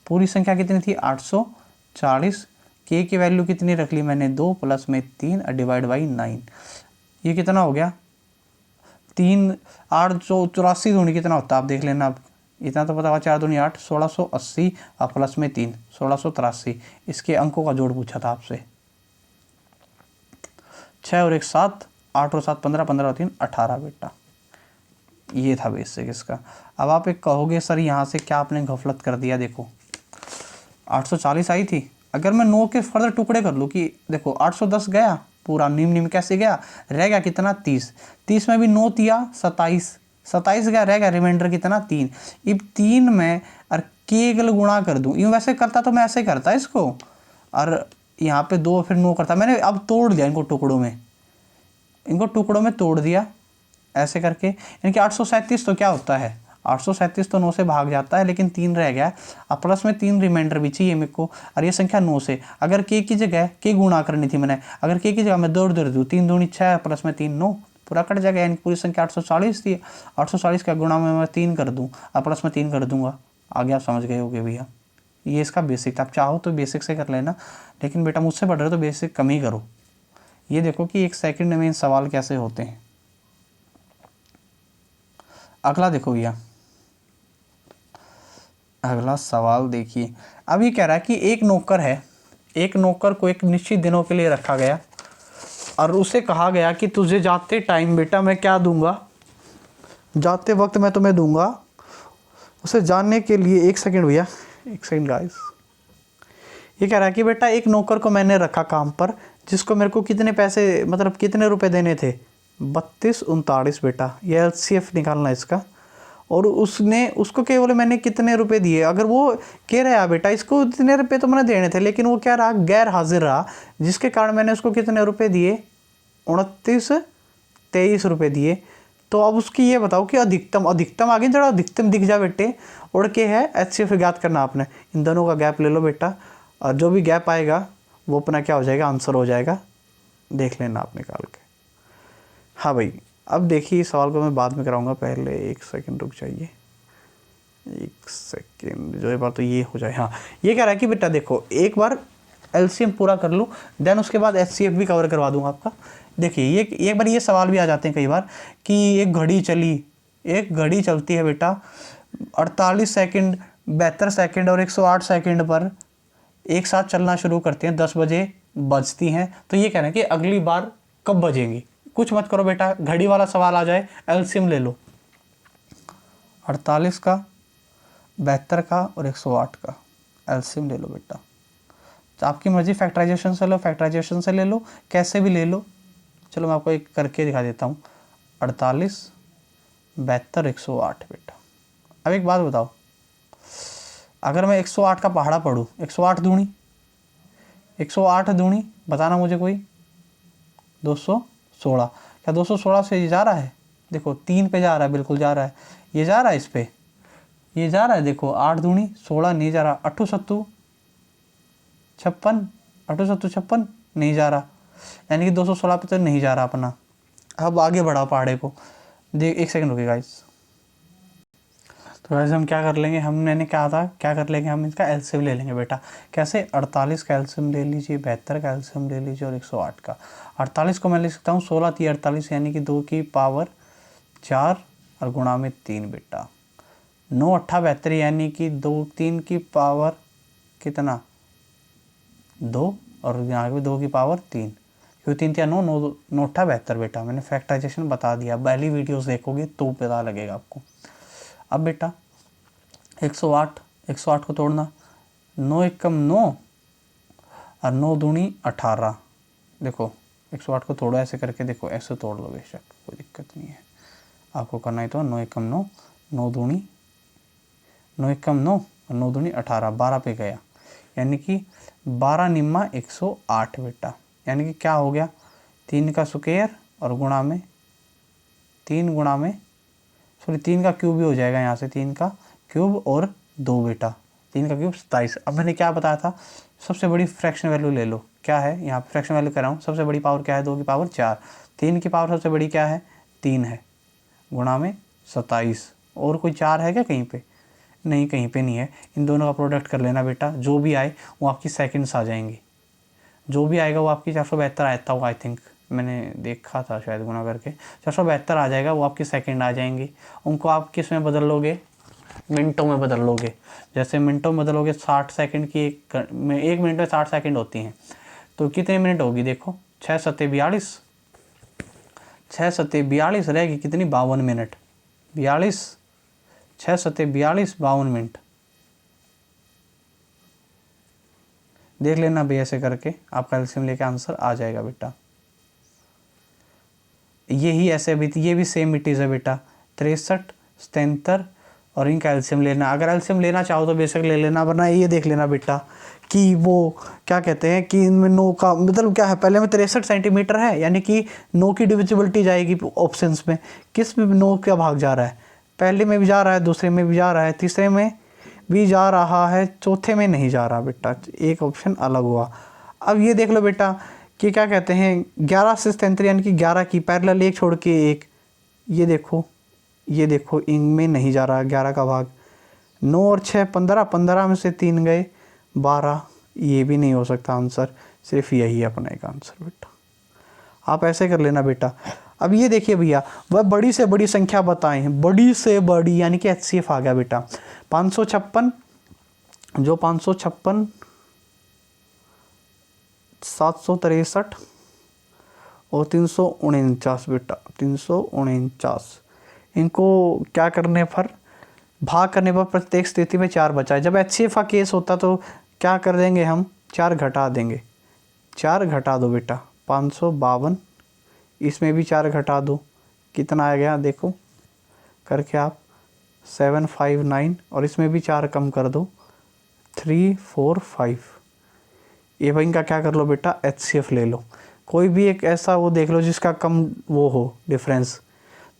पूरी संख्या कितनी थी? 840। के की वैल्यू कितनी रख ली मैंने? 2 प्लस में 3 डिवाइड बाई 9। ये कितना हो गया? 3 8 84 दूनी कितना होता है आप देख लेना। आप इतना तो पता होगा, 4 दूनी 8, 1680 और प्लस में 3 1683। इसके अंकों का जोड़ पूछा था आपसे। 6 और 1 7, 8 और 7 15, 15 और 3 18 बेटा। ये था बेसिक इसका। अब आप एक कहोगे सर यहाँ से क्या आपने गफलत कर दिया। देखो 840 आई थी, अगर मैं 9 के फर्दर टुकड़े कर लूँ कि देखो 810 गया पूरा, निम निम कैसे गया? रह गया कितना? 30, 30 में भी 9 तिया 27, 27 गया, रह गया रिमाइंडर कितना? 3। अब 3 में और के गल गुणा कर दूँ, यूँ वैसे करता तो मैं ऐसे करता इसको, और यहाँ पे 2 फिर 9 करता। मैंने अब तोड़ दिया इनको टुकड़ों में, इनको टुकड़ों में तोड़ दिया ऐसे करके, यानी कि 837 तो क्या होता है? 837 तो 9 से भाग जाता है, लेकिन 3 रह गया। अब प्लस में 3 रिमाइंडर भी चाहिए मेरे को, और ये संख्या 9 से अगर के की जगह के गुणा करनी थी मैंने, अगर के की जगह मैं 2 दूँ, 3 दूनी 6 प्लस में 3 9, पूरा कट जाएगा, यानी पूरी संख्या 840 थी। 840 का गुणा में मैं 3 कर दूँ और प्लस में 3 कर दूंगा। आगे आप समझ गए होगे भैया। ये इसका बेसिक था। आप चाहो तो बेसिक से कर लेना, लेकिन बेटा मुझसे पढ़ रहे हो तो बेसिक कम ही करो। ये देखो कि एक सेकंड में इन सवाल कैसे होते हैं। अगला देखो भैया, अगला सवाल देखिए। अब ये कह रहा है कि एक नौकर है, एक नौकर को एक निश्चित दिनों के लिए रखा गया और उसे कहा गया कि तुझे जाते टाइम बेटा मैं क्या दूंगा, जाते वक्त मैं तुम्हें दूंगा। उसे जानने के लिए, एक सेकंड भैया, एक सेकंड गाइस। ये कह रहा है कि बेटा एक नौकर को मैंने रखा काम पर, जिसको मेरे को कितने पैसे, मतलब कितने रुपए देने थे, 3239 बेटा, ये एलसीएफ निकालना इसका। और उसको केवल मैंने कितने रुपए दिए। अगर वो कह रहा है बेटा इसको इतने रुपए तो मैंने देने थे, लेकिन वो क्या रहा, गैर हाजिर रहा, जिसके कारण मैंने उसको कितने रुपए दिए, 2923 रुपये दिए। तो अब उसकी ये बताओ कि अधिकतम आगे जरा अधिकतम दिख जा बेटे, उड़ के है एचसीएफ ज्ञात करना आपने। इन दोनों का गैप ले लो बेटा, और जो भी गैप आएगा वो अपना क्या हो जाएगा, आंसर हो जाएगा, देख लेना आप निकाल के। हाँ भाई, अब देखिए इस सवाल को मैं बाद में कराऊंगा, पहले एक सेकंड रुक जाइए, एक सेकंड, जो ये बात तो ये हो जाए। हाँ, ये कह रहा है कि बेटा देखो एक बार एलसीएम पूरा कर लूँ, देन उसके बाद एचसीएफ भी कवर करवा दूंगा आपका। देखिए ये एक बार ये सवाल भी आ जाते हैं कई बार कि एक घड़ी चलती है बेटा 48 सेकंड, 72 सेकंड और 108 सेकंड पर एक साथ चलना शुरू करते हैं, 10 बजे बजती हैं। तो ये कहना है कि अगली बार कब बजेंगी। कुछ मत करो बेटा, घड़ी वाला सवाल आ जाए, एलसीएम ले लो, 48 का, 72 का और 108 का एलसीएम ले लो बेटा। तो आपकी मर्जी, फैक्टराइजेशन से लो, फैक्टराइजेशन से ले लो, कैसे भी ले लो। चलो मैं आपको एक करके दिखा देता हूँ, 48, 72, 108 बेटा। अब एक बात बताओ, अगर मैं 108 का पहाड़ा पढ़ूँ, 108 दूनी, 108 दूनी बताना मुझे कोई, 216। क्या 216 से ये जा रहा है, देखो 3 पे जा रहा है, बिल्कुल जा रहा है, ये जा रहा है इस पे, ये जा रहा है, देखो 8 दूनी 16 नहीं जा रहा, 8 सत्तू 56, 8 सत्तू 56 नहीं जा रहा, यानी कि 216 पे तो नहीं जा रहा अपना। अब आगे बढ़ाओ पहाड़े को, देख एक सेकंड रुके गाइस। तो वैसे हम क्या कर लेंगे, हमने कहा था क्या कर लेंगे, हम इसका एलसीएम ले लेंगे बेटा। कैसे, 48 का एलसीएम ले लीजिए, 72 का एलसीएम ले लीजिए और 108 का। 48 को मैं लिख सकता हूँ 16 3 48, यानी कि 2 की पावर 4 और गुणा में 3 बेटा। 9 8 72, यानी कि 2 3 की पावर कितना, 2 और यहाँ पे 2 की पावर 3, क्योंकि 3 3 9 9 9 8 72 बेटा। मैंने फैक्टराइजेशन बता दिया, पहली वीडियोस देखोगे तो पता लगेगा आपको। अब बेटा 108 को तोड़ना, 9 एकम 9 और 9 दूनी 18। देखो 108 को तोड़ो ऐसे करके, देखो ऐसे तोड़ लो बेशक, कोई दिक्कत नहीं है। आपको करना है तो 9 एकम 9, 9 दूनी 9 एकम 9 और 9 दूनी 18, 12 पे गया, यानी कि 12 निम्मा 108 बेटा। यानी कि क्या हो गया, 3 का स्क्वायर और गुणा में 3 गुणा में, सॉरी 3 का क्यूब भी हो जाएगा यहाँ से, 3 का क्यूब और 2 बेटा, 3 का क्यूब 27। अब मैंने क्या बताया था, सबसे बड़ी फ्रैक्शन वैल्यू ले लो, क्या है यहाँ पे फ्रैक्शन वैल्यू कर रहा हूँ, सबसे बड़ी पावर क्या है, 2 की पावर 4, 3 की पावर सबसे बड़ी क्या है, 3 है, गुणा में 27। और कोई 4 है क्या कहीं पे, नहीं कहीं पे नहीं है। इन दोनों का प्रोडक्ट कर लेना बेटा, जो भी आए वो आपकी सेकंड्स आ जाएंगी, जो भी आएगा वो आपकी 472 आता होगा, आई थिंक मैंने देखा था शायद गुणा करके 472 आ जाएगा, वो आपकी सेकंड आ जाएंगी। उनको आप किस में बदल लोगे, मिनटों में बदल लोगे। जैसे मिनटों में बदलोगे, 60 सेकंड की एक मिनट में 60 सेकंड होती हैं, तो कितने मिनट होगी, देखो 6 सत्ते 42, 6 सत्ते 42 रहेगी कितनी, 52 मिनट, 42 6 सत्ते 42, 52 मिनट। देख लेना भी ऐसे करके, आपका एलसीएम लेके आंसर आ जाएगा बेटा। यही ऐसे भी, ये भी सेम इटीज़ है बेटा, 63 77 और इनका एलसीएम लेना। अगर एलसीएम लेना चाहो तो बेशक ले लेना, वरना ये देख लेना बेटा कि वो क्या कहते हैं कि इनमें 9 का मतलब क्या है, पहले में 63 सेंटीमीटर है, यानी कि 9 की डिविजिबिलिटी जाएगी ऑप्शंस में, किस में 9 का भाग जा रहा है, पहले में भी जा रहा है, दूसरे में भी जा रहा है, तीसरे में भी जा रहा है, चौथे में नहीं जा रहा बेटा, एक ऑप्शन अलग हुआ। अब ये देख लो बेटा कि क्या कहते हैं, 11 से 73 यानी कि 11 की पैरेलल एक छोड़ के एक, ये देखो इनमें नहीं जा रहा 11 का भाग, 9 और 6 15, 15 में से 3 गए 12, ये भी नहीं हो सकता आंसर, सिर्फ यही है अपना एक आंसर बेटा। आप ऐसे कर लेना बेटा। अब ये देखिए भैया, वह बड़ी से बड़ी संख्या बताएं, बड़ी से बड़ी, यानी कि एचसीएफ आ गया बेटा, 556, जो 556, 763 और 349 बेटा, 349। इनको क्या करने पर, भाग करने पर प्रत्येक स्थिति में 4 बचा है। जब HCF का केस होता तो क्या कर देंगे हम, 4 घटा देंगे। 4 घटा दो बेटा, 552, इसमें भी 4 घटा दो, कितना आ गया देखो करके आप, 759, और इसमें भी 4 कम कर दो, 345। ये भाई इनका क्या कर लो बेटा, HCF ले लो। कोई भी एक ऐसा वो देख लो जिसका कम वो हो डिफरेंस,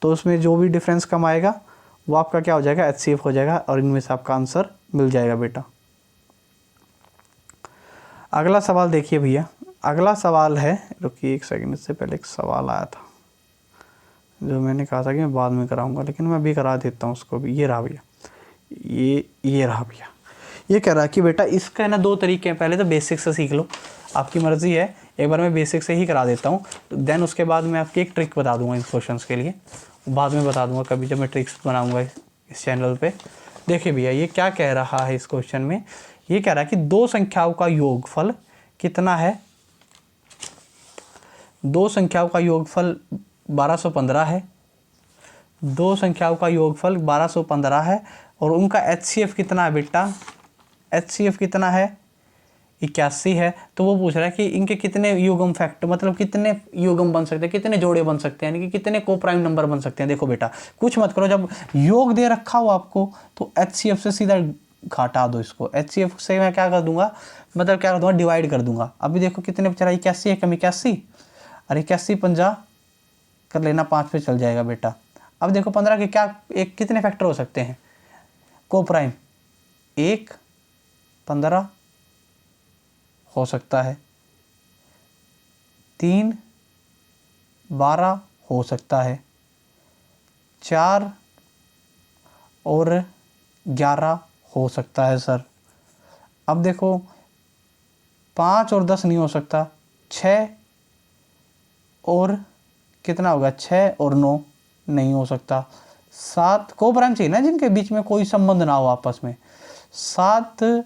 तो उसमें जो भी डिफरेंस कम आएगा वो आपका क्या हो जाएगा, HCF हो जाएगा, और इनमें से आपका आंसर मिल जाएगा बेटा। अगला सवाल देखिए भैया, अगला सवाल है, रुकिए एक सेकंड, इससे पहले एक सवाल आया था जो मैंने कहा था कि मैं बाद में कराऊंगा, लेकिन मैं अभी करा देता हूँ उसको भी। ये रहा भैया, ये रहा भैया। ये कह रहा है कि बेटा इसका है ना 2 तरीके हैं, पहले तो बेसिक से सीख लो, आपकी मर्ज़ी है। एक बार मैं बेसिक से ही करा देता हूँ, देन उसके बाद मैं आपकी एक ट्रिक बता दूंगा इन क्वेश्चंस के लिए, बाद में बता दूंगा कभी जब मैं ट्रिक्स बनाऊंगा इस चैनल पे। देखिए भैया ये क्या कह रहा है इस क्वेश्चन में, ये कह रहा है कि 2 संख्याओं का योगफल कितना है। 2 संख्याओं का योगफल 1215 है। 2 संख्याओं का योगफल 1215 है, और उनका HCF कितना है बेटा, HCF कितना है, 81 है। तो वो पूछ रहा है कि इनके कितने युग्म फैक्टर, मतलब कितने युग्म बन सकते हैं, कितने जोड़े बन सकते हैं, यानी कि कितने को प्राइम नंबर बन सकते हैं। देखो बेटा कुछ मत करो, जब योग दे रखा हो आपको तो HCF से सीधा घटा दो इसको। HCF से मैं क्या कर दूंगा, मतलब क्या कर दूंगा, डिवाइड कर दूंगा। अभी देखो कितने बच रहा है, 81 है, कम 81, और 81 50 कर लेना, 5 पे चल जाएगा बेटा। अब देखो 15 के क्या एक कितने फैक्टर हो सकते हैं, को प्राइम 1 15 हो सकता है, 3 12 हो सकता है, 4 और 11 हो सकता है सर। अब देखो 5 और 10 नहीं हो सकता, 6 और कितना होगा, 6 और 9 नहीं हो सकता, 7 को प्राइम चाहिए ना जिनके बीच में कोई संबंध ना हो आपस में, 7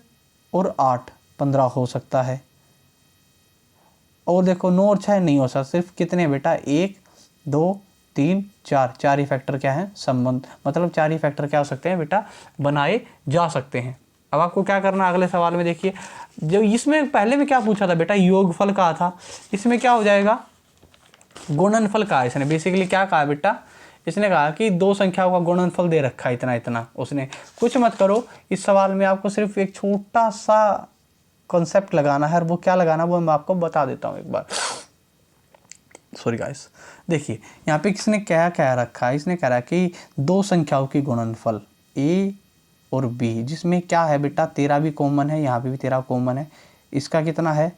और 8 15 हो सकता है, और देखो 9 और 6 नहीं हो सकता, सिर्फ कितने बेटा, 1 2 3 4, 4 ही फैक्टर क्या है, संबंध, मतलब 4 ही फैक्टर क्या हो सकते हैं बेटा, बनाए जा सकते हैं। अब आपको क्या करना है अगले सवाल में, देखिए जो इसमें पहले में क्या पूछा था बेटा, योगफल कहा था, इसमें क्या हो जाएगा, गुणनफल कहा। इसने बेसिकली क्या कहा बेटा, इसने कहा कि 2 संख्याओं का गुणनफल दे रखा है इतना इतना। उसने कुछ मत करो, इस सवाल में आपको सिर्फ एक छोटा सा कॉन्सेप्ट लगाना है, और वो क्या लगाना वो मैं आपको बता देता हूँ एक बार। सॉरी गाइस, देखिए यहाँ पे किसने क्या कह रखा है, इसने कह रहा है कि 2 संख्याओं की गुणनफल A और B, जिसमें क्या है बेटा 13 भी कॉमन है, यहाँ पे भी 13 कॉमन है, इसका कितना है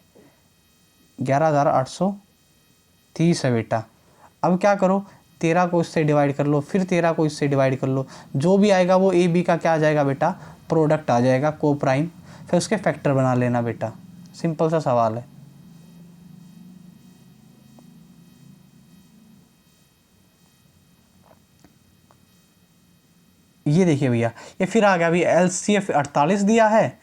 11,830 है बेटा। अब क्या करो, 13 को इससे डिवाइड कर लो, फिर 13 को इससे डिवाइड कर लो, जो भी आएगा वो A B का क्या आ जाएगा बेटा, प्रोडक्ट आ जाएगा, को प्राइम, फिर उसके फैक्टर बना लेना बेटा। सिंपल सा सवाल है। ये देखिए भैया ये फिर आ गया, अभी LCF 48 दिया है,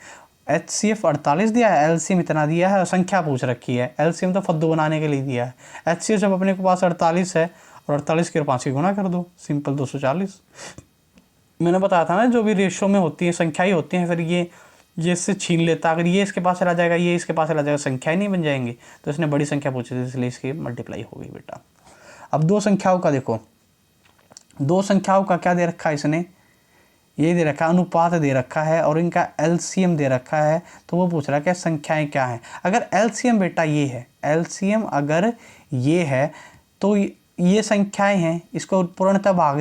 HCF 48 दिया है, LCM इतना दिया है, और संख्या पूछ रखी है। LCM तो फद्दू बनाने के लिए दिया है, HCF जब अपने के पास 48 है और 48 के 5 की गुणा कर दो, सिंपल 240। मैंने बताया था ना जो भी रेशो में होती है संख्या ही होती हैं, फिर ये इससे छीन लेता, अगर ये इसके पास चला जाएगा ये इसके पास चला जाएगा, संख्या ही नहीं बन जाएंगी। तो इसने बड़ी संख्या पूछी थी इसलिए इसकी मल्टीप्लाई हो गई बेटा। अब 2 संख्याओं का देखो, 2 संख्याओं का क्या दे रखा है इसने, ये दे रखा है, अनुपात दे रखा है, और इनका LCM दे रखा है। तो वो पूछ रहा है कि संख्याएं क्या हैं। अगर LCM बेटा ये है, LCM अगर ये है तो ये संख्याएं हैं, इसको पूर्णतः भाग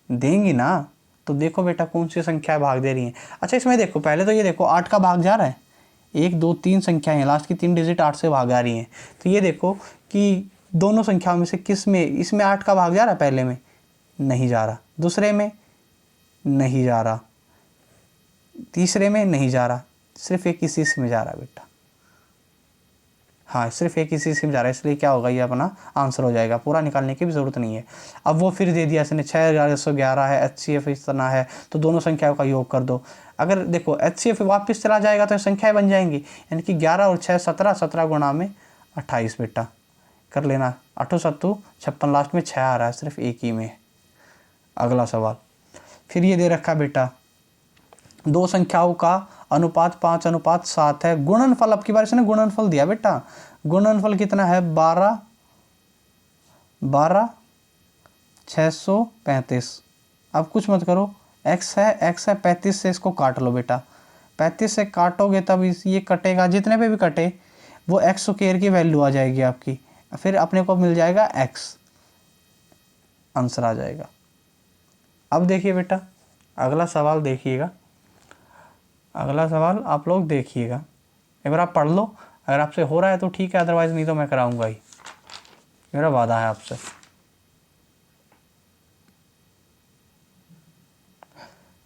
देंगी ना। तो देखो बेटा कौन सी संख्याएं भाग दे रही हैं। अच्छा इसमें देखो पहले तो ये देखो 8 का भाग जा रहा है, 1 2 3 संख्याएं हैं, लास्ट की 3 डिजिट 8 से भाग आ रही हैं। तो ये देखो कि दोनों संख्याओं में से किस में, इसमें 8 का भाग जा रहा है, पहले में नहीं जा रहा, दूसरे में नहीं जा रहा, तीसरे में नहीं जा रहा, सिर्फ एक इसी में जा रहा है बेटा। हाँ सिर्फ एक इसी में जा रहा है, इसलिए क्या होगा, ये अपना आंसर हो जाएगा, पूरा निकालने की भी ज़रूरत नहीं है। अब वो फिर दे दिया इसने 6,1111 है, HCF इतना है, तो दोनों संख्याओं का योग कर दो। अगर देखो HCF वापस चला जाएगा तो संख्याएं बन जाएंगी, यानी कि 11 और 6 17, 17 गुणा में 28 बेटा। कर लेना। 8 7 56, लास्ट में 6 आ रहा है, सिर्फ एक ही में है। अगला सवाल फिर ये दे रखा बेटा, दो संख्याओं का अनुपात 5:7 है, गुणनफल, अब की बार इसने गुणनफल दिया बेटा, गुणनफल कितना है 12 12 635। अब कुछ मत करो, x है 35 से इसको काट लो बेटा, 35 से काटोगे तब ये कटेगा, जितने पे भी कटे वो x स्क्वायर की वैल्यू आ जाएगी आपकी, फिर अपने को मिल जाएगा x, आंसर आ जाएगा। अब देखिए बेटा अगला सवाल देखिएगा, अगला सवाल आप लोग देखिएगा, एक बार आप पढ़ लो, अगर आपसे हो रहा है तो ठीक है, अदरवाइज नहीं तो मैं कराऊंगा ही, मेरा वादा है आपसे।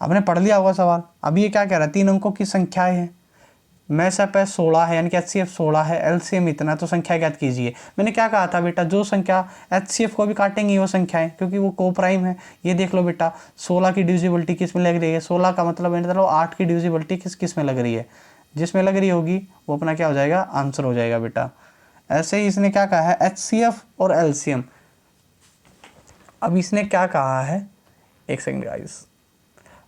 आपने पढ़ लिया होगा सवाल। अब ये क्या कह रहा है, 3 अंकों की संख्याएं हैं, में से पे 16 है, यानी कि HCF 16 है, LCM इतना, तो संख्या ज्ञात कीजिए। मैंने क्या कहा था बेटा, जो संख्या HCF को भी काटेंगी वो संख्याएं, क्योंकि वो को प्राइम है। ये देख लो बेटा, 16 की डिविजिबिलिटी किस में लग रही है, 16 का मतलब 8 की डिविजिबिलिटी किस में लग रही है, जिसमें लग रही होगी वो अपना क्या हो जाएगा, आंसर हो जाएगा बेटा। ऐसे ही इसने क्या कहा है, HCF और LCM। अब इसने क्या कहा है, एक सेकंड गाइस,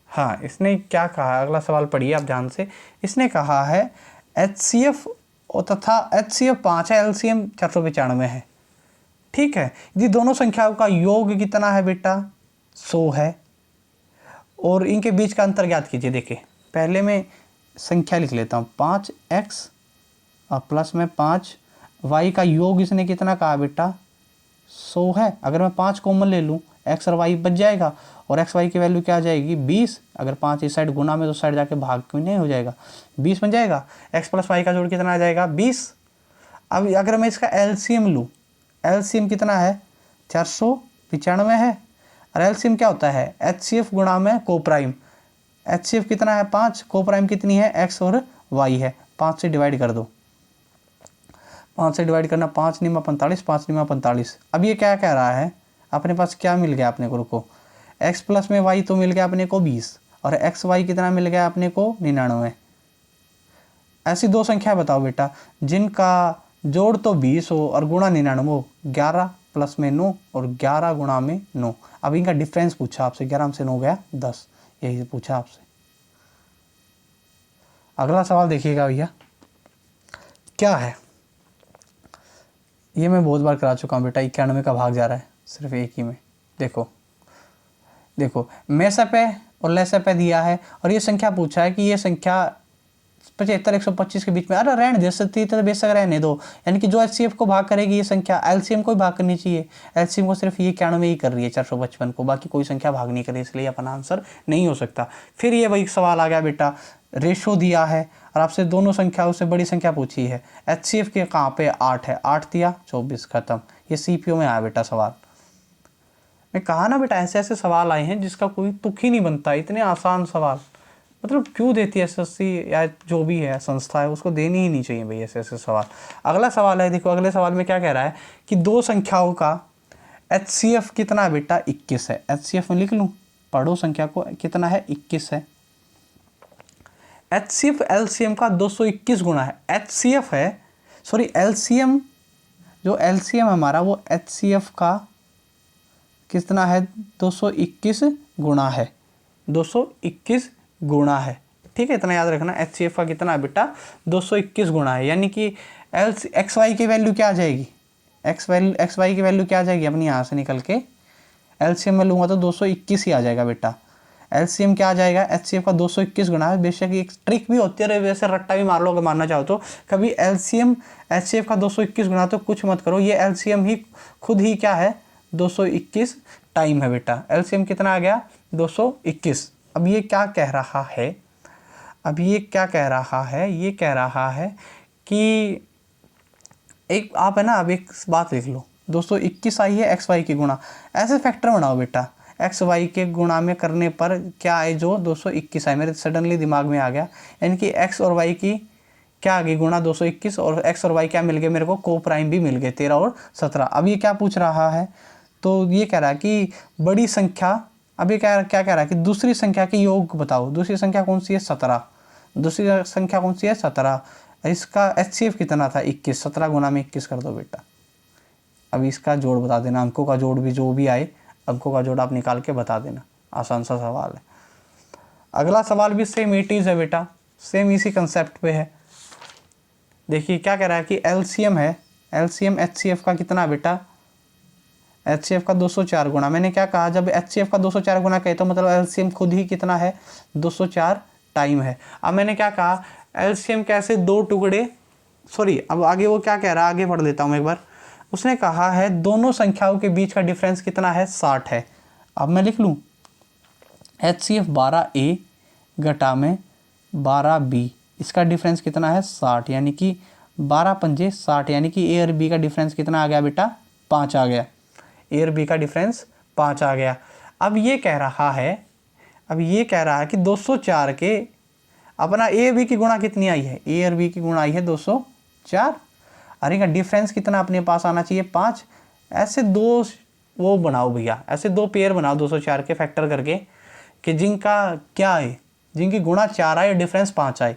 हाँ इसने क्या कहा है, अगला सवाल पढ़िए आप ध्यान से। इसने कहा है HCF तथा HCF 5 है, LCM 495 है, ठीक है। यदि दोनों संख्याओं का योग कितना है बेटा, 100 है, और इनके बीच का अंतर ज्ञात कीजिए। देखिए पहले मैं संख्या लिख लेता हूँ, 5x और प्लस में 5y का योग इसने कितना कहा बेटा, 100 है। अगर मैं 5 कॉमन ले लूँ, x और y बच जाएगा, और x y की वैल्यू क्या आ जाएगी 20। अगर 5 इस साइड गुना में तो साइड जाके भाग क्यों नहीं हो जाएगा, 20 बन जाएगा। x प्लस y का जोड़ कितना आ जाएगा 20। अब अगर मैं इसका LCM लूँ, LCM कितना है 495 है, और LCM क्या होता है HCF गुणा में को प्राइम, HCF कितना है 5, को प्राइम कितनी है x और y है, 5 से डिवाइड कर दो, 5 से डिवाइड करना, 5 निमा 45, 5 निमा 45। अब ये क्या कह रहा है, अपने पास क्या मिल गया अपने को, रुको, x प्लस में y तो मिल गया अपने को 20, और x y कितना मिल गया अपने को 99। ऐसी दो संख्या बताओ बेटा जिनका जोड़ तो 20 हो और गुणा 99 हो, 11 प्लस में 9 और 11 गुणा में 9। अब इनका डिफरेंस पूछा आपसे, 11 से 9 गया 10, यही पूछा आपसे। अगला सवाल देखिएगा भैया, क्या है, ये मैं बहुत बार करा चुका हूँ बेटा, 91 का भाग जा रहा है सिर्फ एक ही में। देखो देखो में से पे और ले से पे दिया है, और ये संख्या पूछा है कि ये संख्या 75 125 के बीच में, अरे रहने दे सकती तो बेशक रहने दो, यानी कि जो HCF को भाग करेगी ये संख्या LCM को भी भाग करनी चाहिए। LCM को सिर्फ ये 91 ही कर रही है 455 को, बाकी कोई संख्या भाग नहीं कर रही, इसलिए अपना आंसर नहीं हो सकता। फिर ये वही सवाल आ गया बेटा, रेशो दिया है और आपसे दोनों संख्याओं से बड़ी संख्या पूछी है, HCF के कहाँ पे 8 है, 8 दिया 24 खत्म। ये CPO में आया बेटा सवाल। मैं कहा ना बेटा ऐसे ऐसे सवाल आए हैं जिसका कोई तुक ही नहीं बनता, इतने आसान सवाल, मतलब क्यों देती है SSC या जो भी है संस्था है, उसको देनी ही नहीं चाहिए भाई ऐसे ऐसे सवाल। अगला सवाल है, देखो अगले सवाल में क्या कह रहा है कि दो संख्याओं का HCF कितना है बेटा 21 है। HCF में लिख लूँ, पढ़ो संख्या को, कितना है 21 है। HCF LCM का 221 गुना है, HCF है सॉरी LCM, जो LCM हमारा वो HCF का कितना है 221 गुना है, 221 गुणा है, ठीक है, इतना याद रखना। HCF का कितना है बेटा 221 गुणा है, यानी कि एक्स वाई की वैल्यू क्या आ जाएगी, एक्स वाई की वैल्यू क्या आ जाएगी अपनी यहाँ से निकल के, LCM में लूँगा तो 221 ही आ जाएगा बेटा। LCM क्या आ जाएगा, HCF का 221 गुणा है। बेशक एक ट्रिक भी होती है, वैसे रट्टा भी मार लो अगर मानना चाहो तो, कभी LCM HCF का 221 गुणा तो कुछ मत करो, ये LCM ही खुद ही क्या है 221 टाइम है बेटा। LCM कितना आ गया 221। अब ये क्या कह रहा है, अब ये क्या कह रहा है, ये कह रहा है कि एक आप है ना, अब एक बात लिख लो, 221 आई है एक्स वाई की गुणा, ऐसे फैक्टर बनाओ बेटा, एक्स वाई के गुणा में करने पर क्या आए जो 221 आए, मेरे सडनली दिमाग में आ गया, यानी कि एक्स और वाई की क्या आ गई गुणा 221, और एक्स और वाई क्या मिल गए मेरे को, को प्राइम भी मिल गए 13 और 17। अब ये क्या पूछ रहा है, तो ये कह रहा है कि बड़ी संख्या, अब ये क्या कह रहा है कि दूसरी संख्या के योग बताओ, दूसरी संख्या कौन सी है 17, दूसरी संख्या कौन सी है 17, इसका HCF कितना था 21, 17 गुना में 21 कर दो बेटा, अब इसका जोड़ बता देना, अंकों का जोड़ भी जो भी आए अंकों का जोड़ आप निकाल के बता देना। आसान सा सवाल है। अगला सवाल भी सेम इट इज़ है बेटा, सेम इसी कंसेप्ट पे है। देखिए क्या कह रहा है कि एलसीएम है, एलसीएम एचसीएफ का कितना है बेटा, एचसीएफ का 204 गुना। मैंने क्या कहा, जब एचसीएफ का 204 गुना कहे तो मतलब एलसीएम खुद ही कितना है, 204 टाइम है। अब मैंने क्या कहा, एलसीएम कैसे दो टुकड़े, सॉरी अब आगे वो क्या कह रहा है, आगे पढ़ लेता हूँ एक बार। उसने कहा है दोनों संख्याओं के बीच का डिफरेंस कितना है, 60 है। अब मैं लिख लूँ HCF 12A घटा में 12B, इसका डिफरेंस कितना है 60, यानी कि 12 पंजे 60, यानी कि A और B का डिफरेंस कितना आ गया बेटा, 5 आ गया। A और B का डिफरेंस 5 आ गया। अब ये कह रहा है कि 204 के अपना A B की गुणा कितनी आई है, A और B की गुणा आई है 204, अरे का डिफरेंस कितना अपने पास आना चाहिए 5। ऐसे दो वो बनाओ भैया, ऐसे दो पेयर बनाओ 204 के फैक्टर करके कि जिनका क्या है, जिनकी गुणा 4 आए और डिफरेंस 5 आए।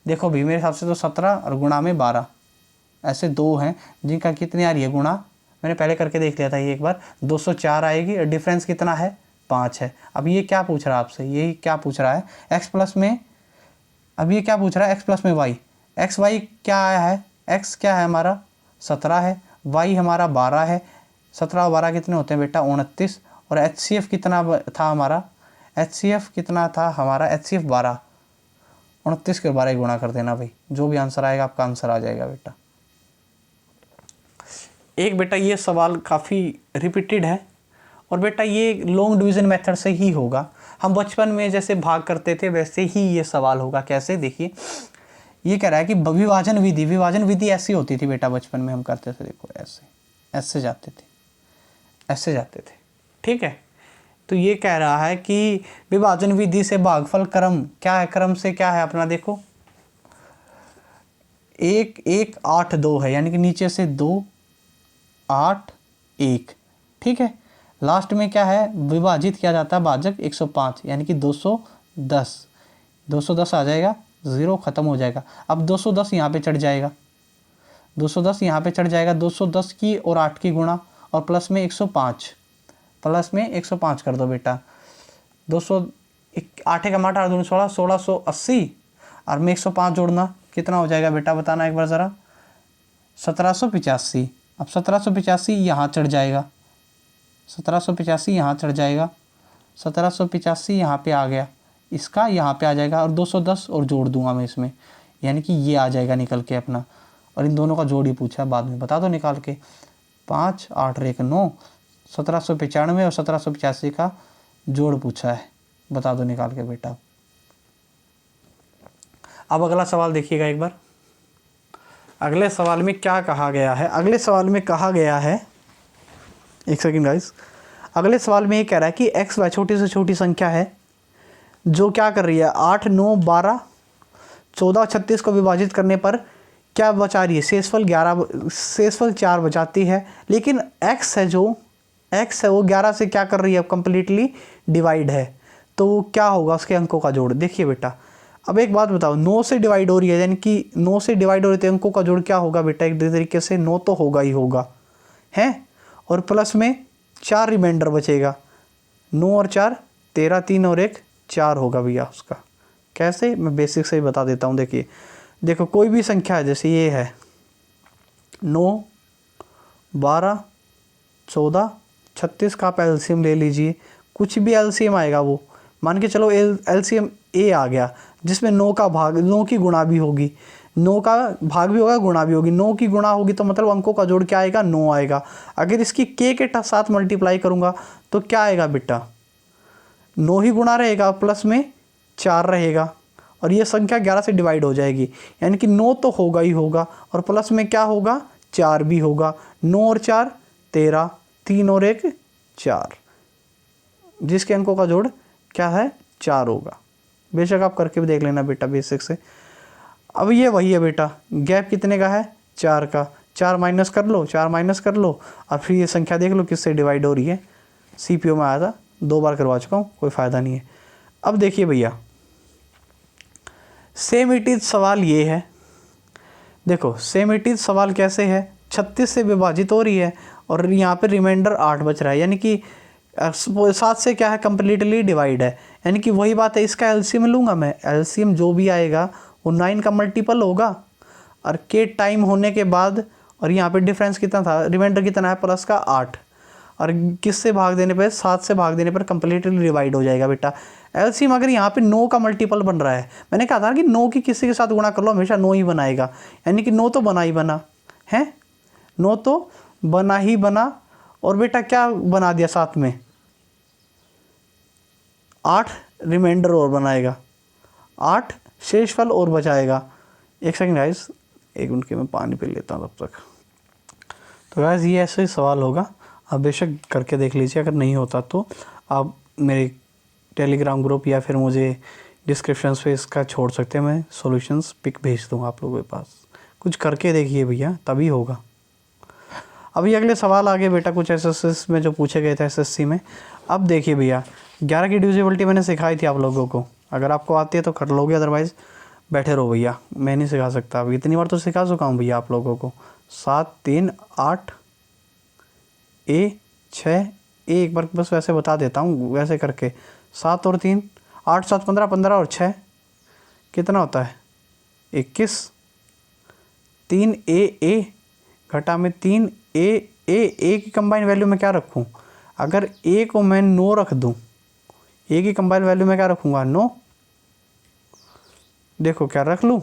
देखो भी मेरे हिसाब से तो 17 और गुणा में 12, ऐसे दो हैं जिनका कितनी आ रही है गुणा, मैंने पहले करके देख लिया था ये एक बार, 204 आएगी और डिफरेंस कितना है 5 है। अब ये क्या पूछ रहा है आपसे, ये क्या पूछ रहा है, x प्लस में, अब ये क्या पूछ रहा है x प्लस में y, एक्स वाई क्या आया है, x क्या है हमारा 17 है, y हमारा 12 है, 17 और 12 कितने होते हैं बेटा 29, और HCF कितना था हमारा, HCF कितना था हमारा, HCF 12, 29 के 12 गुणा कर देना भाई, जो भी आंसर आएगा आपका आंसर आ जाएगा बेटा। एक बेटा ये सवाल काफ़ी रिपीटेड है और बेटा ये लॉन्ग डिवीज़न मेथड से ही होगा। हम बचपन में जैसे भाग करते थे वैसे ही ये सवाल होगा। कैसे, देखिए ये कह रहा है कि विभाजन विधि, विभाजन विधि ऐसी होती थी बेटा, बचपन में हम करते थे, देखो ऐसे जाते थे, ऐसे जाते थे, ठीक है। तो ये कह रहा है कि विभाजन विधि से भागफल क्रम क्या है, क्रम से क्या है अपना, देखो 1 1 8 2 है, यानी कि नीचे से 2 8 1, ठीक है। लास्ट में क्या है, विभाजित किया जाता है भाजक 105, यानी कि 210, 210 आ जाएगा, 0 खत्म हो जाएगा। अब 210 यहाँ पे चढ़ जाएगा, 210 यहाँ पे चढ़ जाएगा, 210 की और 8 की गुणा और प्लस में 105, प्लस में 105 कर दो बेटा, 200 8 का माटा 8 16, 1680 और में 105 जोड़ना कितना हो जाएगा बेटा, बताना एक बार ज़रा, 1785। अब 1785 यहाँ चढ़ जाएगा, 1785 यहाँ चढ़ जाएगा, 1785 यहाँ पे आ गया, इसका यहाँ पे आ जाएगा और 210 और जोड़ दूंगा मैं इसमें, यानी कि ये आ जाएगा निकल के अपना। और इन दोनों का जोड़ ही पूछा, बाद में बता दो निकाल के, 5 8 1 9, 1795 और 1785 का जोड़ पूछा है, बता दो निकाल के बेटा। अब अगला सवाल देखिएगा एक बार, अगले सवाल में क्या कहा गया है। अगले सवाल में कहा गया है, एक सेकंड गाइस, अगले सवाल में ये कह रहा है कि एक्स वाई छोटी से छोटी संख्या है जो क्या कर रही है, 8 9 12 14 36 को विभाजित करने पर क्या बचा रही है, शेषफल 11, शेषफल 4 बचाती है, लेकिन एक्स है जो एक्स है वो 11 से क्या कर रही है, कंप्लीटली डिवाइड है, तो क्या होगा उसके अंकों का जोड़। देखिए बेटा अब एक बात बताओ, 9 से डिवाइड हो रही है, यानी कि 9 से डिवाइड हो रही है, अंकों का जोड़ क्या होगा बेटा, एक तरीके से 9 तो होगा ही होगा है, और प्लस में 4 रिमाइंडर बचेगा, 9 और 4 13, 3 और 1 4 होगा भैया उसका। कैसे, मैं बेसिक से ही बता देता हूँ। देखिए देखो कोई भी संख्या है, जैसे ये है 9 12 14 36 का आप एलसीएम ले लीजिए, कुछ भी एलसीएम आएगा वो, मान के चलो एलसीएम ए आ गया, जिसमें 9 का भाग, 9 की गुणा भी होगी, 9 का भाग भी होगा, गुणा भी होगी, 9 की गुणा होगी तो मतलब अंकों का जोड़ क्या आएगा, 9 आएगा। अगर इसकी के साथ मल्टीप्लाई करूँगा तो क्या आएगा बेटा, 9 ही गुणा रहेगा, प्लस में 4 रहेगा, और ये संख्या 11 से डिवाइड हो जाएगी, यानी कि 9 तो होगा ही होगा, और प्लस में क्या होगा, 4 भी होगा, 9 और 4 13, 3 और 1 4, जिसके अंकों का जोड़ क्या है, 4 होगा। बेशक आप करके भी देख लेना बेटा बेसिक से। अब ये वही है बेटा, गैप कितने का है, 4 का, 4 माइनस कर लो, 4 माइनस कर लो, और फिर ये संख्या देख लो किससे डिवाइड हो रही है। सीपीओ में आया था, 2 बार करवा चुका हूँ, कोई फ़ायदा नहीं है। अब देखिए भैया सेम इट इज़ सवाल ये है, देखो सेम इट इज़ सवाल कैसे है, 36 से विभाजित हो रही है और यहाँ पे रिमाइंडर 8 बच रहा है, यानी कि 7 से क्या है कम्प्लीटली डिवाइड है। यानी कि वही बात है, इसका एलसीएम लूँगा मैं, एलसीएम जो भी आएगा वो 9 का मल्टीपल होगा और के टाइम होने के बाद, और यहाँ पे डिफरेंस कितना था, रिमाइंडर कितना है प्लस का 8, और किससे भाग देने पर, 7 से भाग देने पर कम्प्लीटली डिवाइड हो जाएगा बेटा। एलसीएम अगर यहाँ पे 9 का मल्टीपल बन रहा है, मैंने कहा था कि 9 की किसी के साथ गुणा कर लो हमेशा 9 ही बनाएगा, यानी कि 9 तो बना ही बना है, 9 तो बना ही बना। और बेटा क्या बना दिया साथ में, 8 रिमाइंडर और बनाएगा, 8 शेषफल और बचाएगा। एक सेकंड गाइस, एक मिनट के मैं पानी पी लेता हूँ तब तक। तो गाइस ये ऐसे ही सवाल होगा, आप बेशक करके देख लीजिए, अगर नहीं होता तो आप मेरे टेलीग्राम ग्रुप या फिर मुझे डिस्क्रिप्शन पे इसका छोड़ सकते हैं, मैं सॉल्यूशंस पिक भेज दूँगा आप लोगों के पास। कुछ करके देखिए भैया, तभी होगा। अभी अगले सवाल आगे बेटा कुछ एसएसएस में जो पूछे गए थे एसएससी में। अब देखिए भैया 11 की डिविजिबिलिटी मैंने सिखाई थी आप लोगों को, अगर आपको आती है तो कर लोगे, अदरवाइज़ बैठे रहो भैया, मैं नहीं सिखा सकता। अब इतनी बार तो सिखा चुका हूँ भैया आप लोगों को। 7 3 8 ए 6 ए, एक बार बस वैसे बता देता हूँ वैसे करके, 7 और 3 8 7 15 15 और 6 कितना होता है 21। 3 ए घटा में 3 ए की कंबाइन वैल्यू में क्या रखूँ, अगर ए को मैं 9 रख दूँ, ए की कंबाइन वैल्यू में क्या रखूँगा 9, देखो क्या रख लूँ,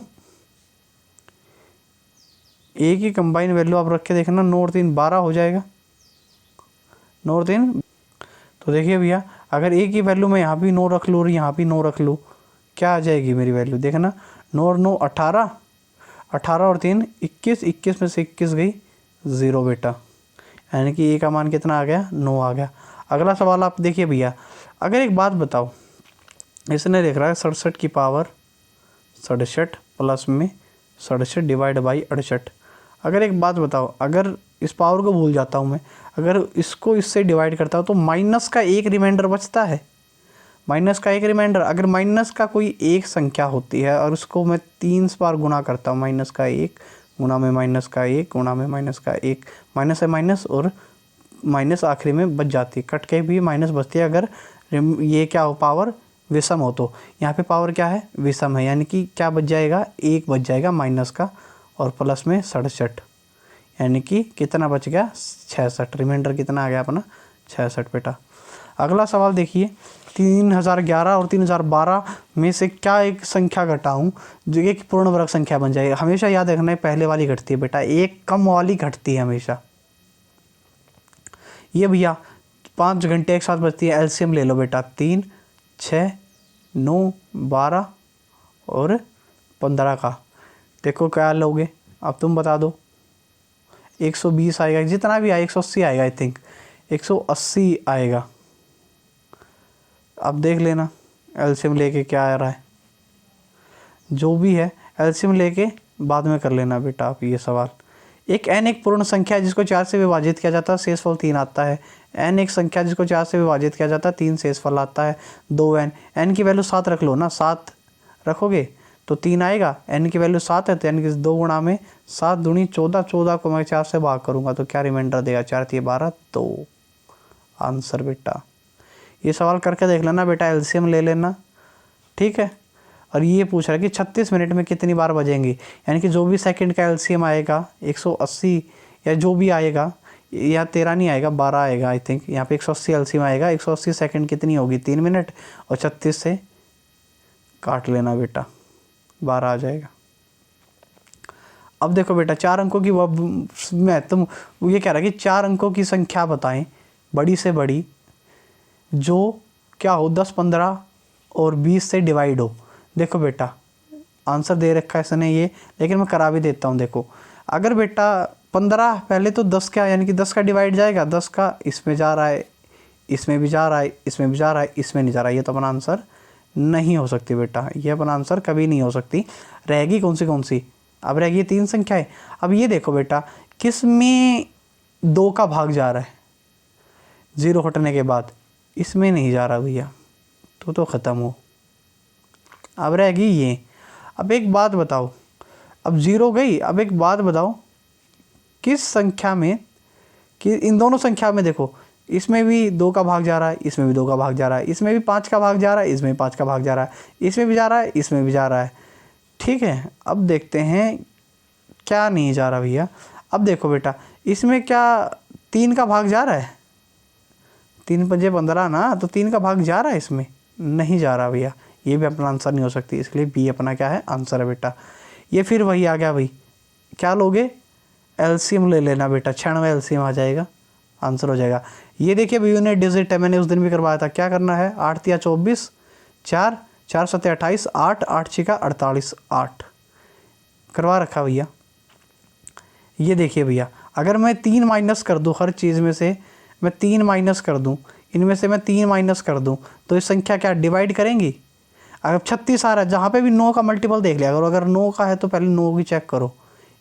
ए की कंबाइन वैल्यू आप रख के देखना, 9 और 3 12 हो जाएगा, 9 और 3। तो देखिए भैया अगर ए की वैल्यू मैं यहाँ भी 9 रख लूँ और यहाँ भी 9 रख लूँ, क्या आ जाएगी मेरी वैल्यू, देखना 9 और 9 18, 18 और 3 21, 21 में से 21 गई 0 बेटा, यानी कि ए का मान कितना आ गया 9 आ गया। अगला सवाल आप देखिए भैया, अगर एक बात बताओ, इसने देख रहा है 67 की पावर 67 प्लस में 67 डिवाइड बाई 68। अगर एक बात बताओ, अगर इस पावर को भूल जाता हूँ मैं, अगर इसको इससे डिवाइड करता हूँ तो माइनस का एक रिमाइंडर बचता है, माइनस का एक रिमाइंडर। अगर माइनस का कोई एक संख्या होती है और उसको मैं 3 बार गुणा करता हूँ, माइनस का 1 गुणा में माइनस का 1 गुणा में माइनस का 1, माइनस है माइनस और माइनस आखिरी में बच जाती है, कट के भी माइनस बचती है। अगर ये क्या हो पावर विषम हो, तो यहाँ पे पावर क्या है विषम है, यानी कि क्या बच जाएगा 1 बच जाएगा माइनस का, और प्लस में 67, यानी कि कितना बच गया 66, रिमाइंडर कितना आ गया अपना 66 बेटा। अगला सवाल देखिए, 3011 और 3012 में से क्या एक संख्या घटाऊं जो एक पूर्ण वर्ग संख्या बन जाएगी। हमेशा याद रखना है पहले वाली घटती है बेटा, एक कम वाली घटती है हमेशा। ये भैया 5 घंटे एक साथ बचती है, एलसीएम ले लो बेटा, 3 6 9 12 और 15 का, देखो क्या लोगे अब तुम बता दो। 120 आएगा, जितना भी आए 180 आएगा, आई थिंक 180 आएगा। अब देख लेना एलसीएम लेके क्या आ रहा है, जो भी है एलसीएम लेके बाद में कर लेना बेटा आप ये सवाल। एक n एक पूर्ण संख्या है जिसको 4 से विभाजित किया जाता है, शेषफल 3 आता है। n एक संख्या जिसको 4 से विभाजित किया जाता है, 3 शेषफल आता है, 2n। n की वैल्यू 7 रख लो ना, 7 रखोगे तो 3 आएगा, n की वैल्यू 7 है तो n की 2 गुणा में 7 दूनी 14, 14 को मैं 4 से भाग करूँगा तो क्या रिमाइंडर देगा, 4 3 12 2 आंसर बेटा। ये सवाल करके देख लेना बेटा, एलसीएम ले लेना, ठीक है। और ये पूछ रहा है कि 36 मिनट में कितनी बार बजेंगी, यानी कि जो भी सेकंड का एलसीएम आएगा 180 या जो भी आएगा, या 13 नहीं आएगा 12 आएगा आई थिंक, यहाँ पे 180 एलसीएम आएगा, 180 सेकंड कितनी होगी 3 मिनट, और 36 से काट लेना बेटा 12 आ जाएगा। अब देखो बेटा 4 अंकों की महत्व, ये कह रहा है कि 4 अंकों की संख्या बताएं बड़ी से बड़ी जो क्या हो 10 15 और 20 से डिवाइड हो। देखो बेटा आंसर दे रखा है इसने ये, लेकिन मैं करा भी देता हूँ। देखो अगर बेटा 15 पहले तो 10 का, यानी कि 10 का डिवाइड जाएगा, 10 का इसमें जा रहा है, इसमें भी जा रहा है, इसमें भी जा रहा है, इसमें नहीं जा रहा है, ये तो अपना आंसर नहीं हो सकती बेटा, ये अपना आंसर कभी नहीं हो सकती। रहेगी कौन सी, अब रहेगी 3 संख्याएं। अब ये देखो बेटा किस में 2 का भाग जा रहा है 0 हटने के बाद, इसमें नहीं जा रहा भैया, तो ख़त्म हो। अब रहेगी ये। अब एक बात बताओ, अब 0 गई, अब एक बात बताओ किस संख्या में कि इन दोनों संख्या में देखो, इसमें भी 2 का भाग जा रहा है, इसमें भी 2 का भाग जा रहा है, इसमें भी 5 का भाग जा रहा है, इसमें भी 5 का भाग जा रहा है, इसमें भी जा रहा है, इसमें भी जा रहा है। ठीक है, अब देखते हैं क्या नहीं जा रहा भैया। अब देखो बेटा, इसमें क्या 3 का भाग जा रहा है? 3 पंजे 15 ना, तो 3 का भाग जा रहा है, इसमें नहीं जा रहा भैया। ये भी अपना आंसर नहीं हो सकती, इसलिए बी अपना क्या है, आंसर है बेटा। ये फिर वही आ गया भाई, क्या लोगे, एलसीएम ले लेना बेटा, 96 एलसीएम आ जाएगा, आंसर हो जाएगा। ये देखिए भाई, यूनिट डिजिट है, मैंने उस दिन भी करवाया था। क्या करना है, 8 तिया 24, 4 4 7 28, 8 8 6 48, 8 करवा रखा भैया। ये देखिए भैया, अगर मैं 3 माइनस कर दूँ, हर चीज़ में से मैं 3 माइनस कर दूँ, इनमें से मैं 3 माइनस कर दूँ, तो इस संख्या क्या डिवाइड करेंगी? अगर 36 आ रहा है, जहाँ पे भी 9 का मल्टीपल देख लिया करो। अगर 9 का है तो पहले 9 की चेक करो।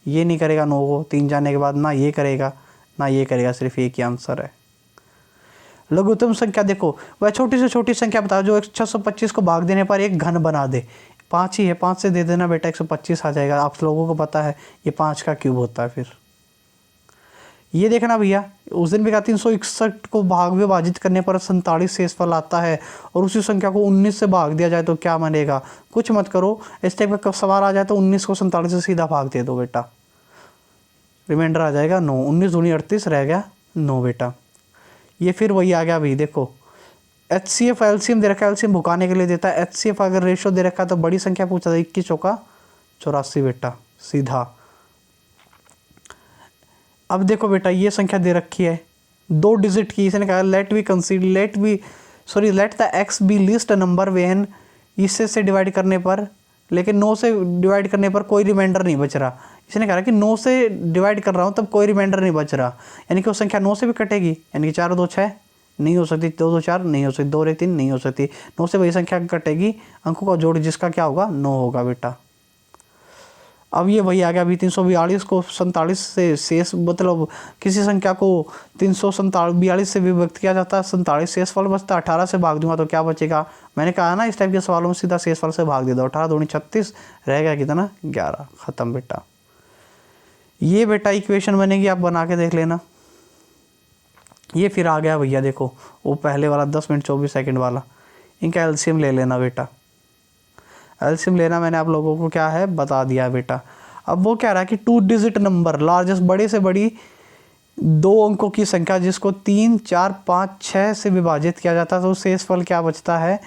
ये नहीं करेगा 9 को 3 जाने के बाद, ना ये करेगा ना ये करेगा, सिर्फ एक ही आंसर है। लघुत्तम संख्या देखो, वह छोटी से छोटी संख्या बताओ जो 625 को भाग देने पर एक घन बना दे। 5 ही है, 5 से दे देना बेटा, 125 आ जाएगा। आप लोगों को पता है ये 5 का क्यूब होता है। फिर ये देखना भैया, उस दिन भी कहा 361 को भाग विभाजित करने पर 47 शेषफल आता है, और उसी संख्या को 19 से भाग दिया जाए तो क्या बनेगा? कुछ मत करो, इस टाइप का सवाल आ जाए तो 19 को 47 से सीधा भाग दे दो बेटा, रिमाइंडर आ जाएगा 9। 19 दूनी 38 रह गया 9 बेटा। ये फिर वही आ गया भाई, देखो HCF एलसीएम दे रखा है, एलसीएम भुकाने के लिए देता है। HCF अगर रेशो दे रखा है तो बड़ी संख्या पूछा था, 21 चौका 84 बेटा, सीधा। अब देखो बेटा, ये संख्या दे रखी है 2 डिजिट की, इसने कहा let the x b list number when, इससे से डिवाइड करने पर, लेकिन 9 से डिवाइड करने पर कोई रिमाइंडर नहीं बच रहा। इसने कहा कि 9 से डिवाइड कर रहा हूँ तब कोई रिमाइंडर नहीं बच रहा, यानी कि वो संख्या 9 से भी कटेगी, यानी कि 4 2 6 नहीं हो सकती, 2 2 4 नहीं हो सकती, 2 3 नहीं हो सकती, 9 से वही संख्या कटेगी, अंकों का जोड़ जिसका क्या होगा 9 होगा बेटा। अब ये वही आ गया अभी, 342 को 47 से शेष, मतलब किसी संख्या को 342 से विभक्त किया जाता है, 47 शेषफल बचता है। 18 से भाग दूंगा तो क्या बचेगा? मैंने कहा ना इस टाइप के सवालों में सीधा शेषफल से भाग दे दो। 18 दूनी 36, रह गया कितना 11, खत्म बेटा। ये बेटा इक्वेशन बनेगी, आप बना के देख लेना। ये फिर आ गया भैया, देखो वो पहले वाला 10 मिनट 24 सेकंड वाला, इनका एलसीएम ले लेना बेटा। एलसीएम लेना मैंने आप लोगों को क्या है बता दिया बेटा। अब वो कह रहा है कि 2 डिजिट नंबर लार्जेस्ट, बड़े से बड़ी 2 अंकों की संख्या जिसको 3 4 5 6 से विभाजित किया जाता है तो शेषफल क्या बचता है?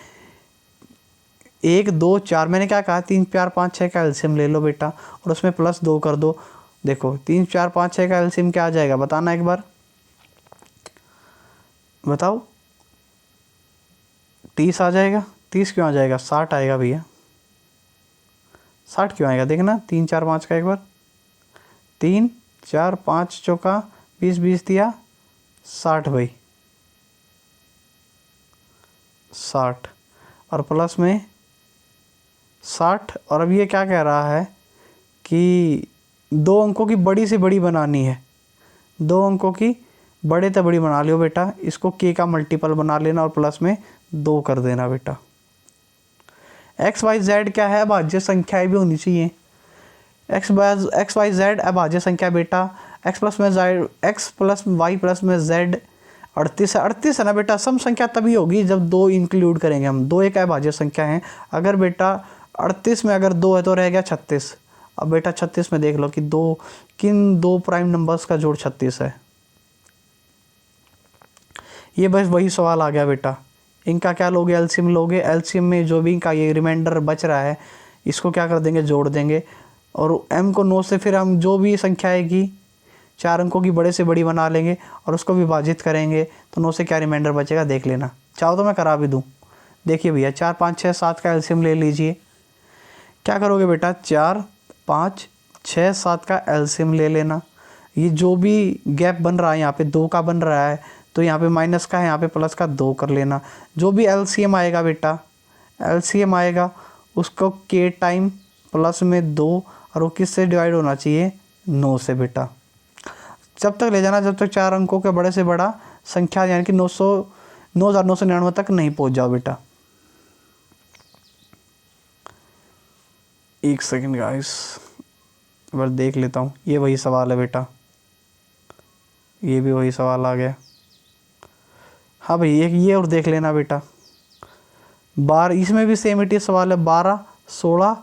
1 2 4। मैंने क्या कहा, 3 4 5 6 का एलसीएम ले लो बेटा, और उसमें +2 कर दो। देखो 3 4 5 6 का एलसीएम क्या आ जाएगा, बताना एक बार, बताओ। 30 आ जाएगा। 30 क्यों आ जाएगा? 60 आएगा भैया। 60 क्यों आएगा? देखना 3 4 5 का एक बार, 3 4 5 चौका 20 20 दिया 60 भाई, 60 और प्लस में 60। और अब ये क्या कह रहा है कि 2 अंकों की बड़ी से बड़ी बनानी है, 2 अंकों की बड़े से बड़ी बना लियो बेटा, इसको k का मल्टीपल बना लेना और प्लस में 2 कर देना बेटा। एक्स वाई जेड क्या है? अभाज्य संख्याएं भी होनी चाहिए। एक्स वाई जेड अभाज्य संख्या बेटा। एक्स प्लस वाई प्लस में जेड 38 है। 38 है ना बेटा, सम संख्या तभी होगी जब 2 इंक्लूड करेंगे हम। 2 एक अभाज्य संख्या है। अगर बेटा 38 में अगर 2 है तो रह गया 36। अब बेटा 36 में देख लो कि किन 2 प्राइम नंबर्स का जोड़ 36 है। ये बस वही सवाल आ गया बेटा। इनका क्या लोगे? एलसीएम लोगे। एलसीएम में जो भी इनका ये रिमाइंडर बच रहा है इसको क्या कर देंगे? जोड़ देंगे। और m को 9 से फिर हम जो भी संख्या आएगी 4 अंकों की बड़े से बड़ी बना लेंगे और उसको विभाजित करेंगे तो 9 से क्या रिमाइंडर बचेगा देख लेना। चाहो तो मैं करा भी दूँ। देखिए भैया 4 5 6 7 का एलसीएम ले लीजिए। क्या करोगे बेटा? 4 5 6 7 का एलसीएम ले लेना। ये जो भी गैप बन रहा है यहाँ पे 2 का बन रहा है तो यहाँ पे माइनस का है, यहाँ पे प्लस का 2 कर लेना। जो भी एलसीएम आएगा बेटा, एलसीएम आएगा उसको k टाइम प्लस में 2 और वो किससे डिवाइड होना चाहिए? 9 से बेटा। जब तक ले जाना जब तक 4 अंकों के बड़े से बड़ा संख्या यानी कि 9999 तक नहीं पहुँच जाओ बेटा। एक सेकेंड गाइस, एक बार देख लेता हूँ। ये वही सवाल है बेटा, ये भी वही सवाल आ गया। हाँ भाई एक ये और देख लेना बेटा, 12, इसमें भी सेम इट सवाल है। 12, 16,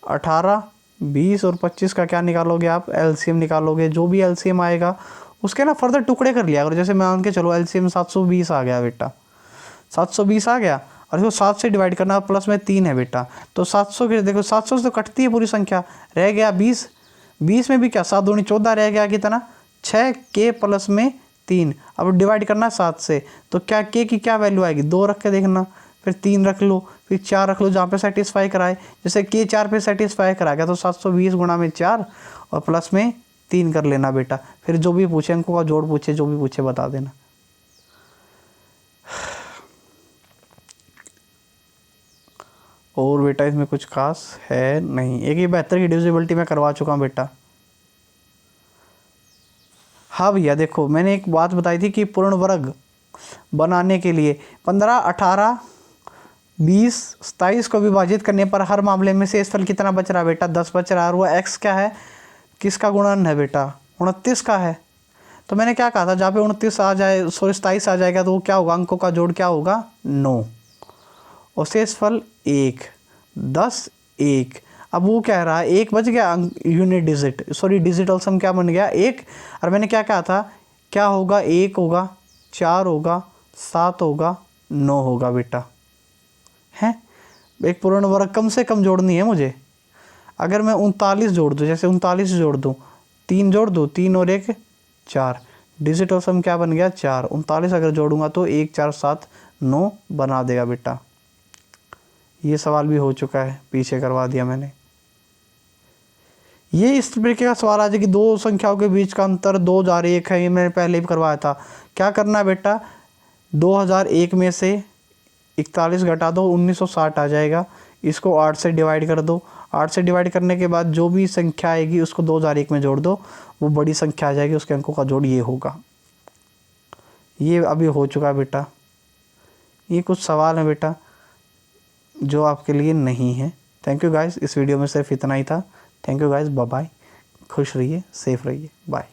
18, 20 और 25 का क्या निकालोगे आप? एलसीएम निकालोगे। जो भी एलसीएम आएगा उसके ना फर्दर टुकड़े कर लिया करो। जैसे मान के चलो एलसीएम 720 आ गया बेटा, 720 आ गया और इसको 7 से डिवाइड करना, प्लस में 3 है बेटा, तो 700 के देखो 700 से तो कटती है पूरी संख्या, रह गया 20। 20 में भी क्या 7 दूनी 14 रह गया, कितना 6 के प्लस में 3। अब डिवाइड करना 7 से, तो क्या के की क्या वैल्यू आएगी? 2 रख के देखना, फिर 3 रख लो, फिर 4 रख लो जहाँ पे सेटिस्फाई कराए। जैसे के 4 पे सेटिस्फाई करा गया तो 720 गुणा में 4 और प्लस में 3 कर लेना बेटा। फिर जो भी पूछे अंकों का जोड़ पूछे, जो भी पूछे बता देना। और बेटा इसमें कुछ खास है नहीं। एक ये 72 की डिविजिबिलिटी मैं करवा चुका हूँ बेटा। हाँ भैया देखो मैंने एक बात बताई थी कि पूर्ण वर्ग बनाने के लिए 15, 18, 20, 27 को विभाजित करने पर हर मामले में शेषफल कितना बच रहा है बेटा? 10 बच रहा है। और वो x क्या है, किसका गुणन है बेटा? 29 का है। तो मैंने क्या कहा था, जहाँ पे 29 आ जाए 27 आ जाएगा तो वो क्या होगा? अंकों का जोड़ क्या होगा? 9 और शेषफल 1, 10, 1। अब वो कह रहा है 1 बच गया यूनिट डिजिट, सॉरी डिजिटल सम क्या बन गया? 1। और मैंने क्या कहा था, क्या होगा? 1 होगा, 4 होगा, 7 होगा, 9 होगा बेटा। हैं एक पूर्ण वर्ग कम से कम जोड़नी है मुझे। अगर मैं 39 जोड़ दूँ, जैसे 39 जोड़ दूँ, 3 जोड़ दूँ, 3 और 1 4, डिजिटल सम क्या बन गया? 4। 39 अगर जोड़ूंगा तो 1, 4, 7, 9 बना देगा बेटा। ये सवाल भी हो चुका है, पीछे करवा दिया मैंने। ये इस तरीके का सवाल आ जाए कि दो संख्याओं के बीच का अंतर 2001 है, ये मैंने पहले भी करवाया था। क्या करना है बेटा? 2001 में से 41 घटा दो, 1960 आ जाएगा। इसको 8 से डिवाइड कर दो। 8 से डिवाइड करने के बाद जो भी संख्या आएगी उसको 2001 में जोड़ दो, वो बड़ी संख्या आ जाएगी, उसके अंकों का जोड़ ये होगा। ये अभी हो चुका है बेटा। ये कुछ सवाल है बेटा जो आपके लिए नहीं है। थैंक यू गाइस, इस वीडियो में सिर्फ इतना ही था। Thank you guys, bye bye, खुश रहिए, सेफ रहिए, बाय।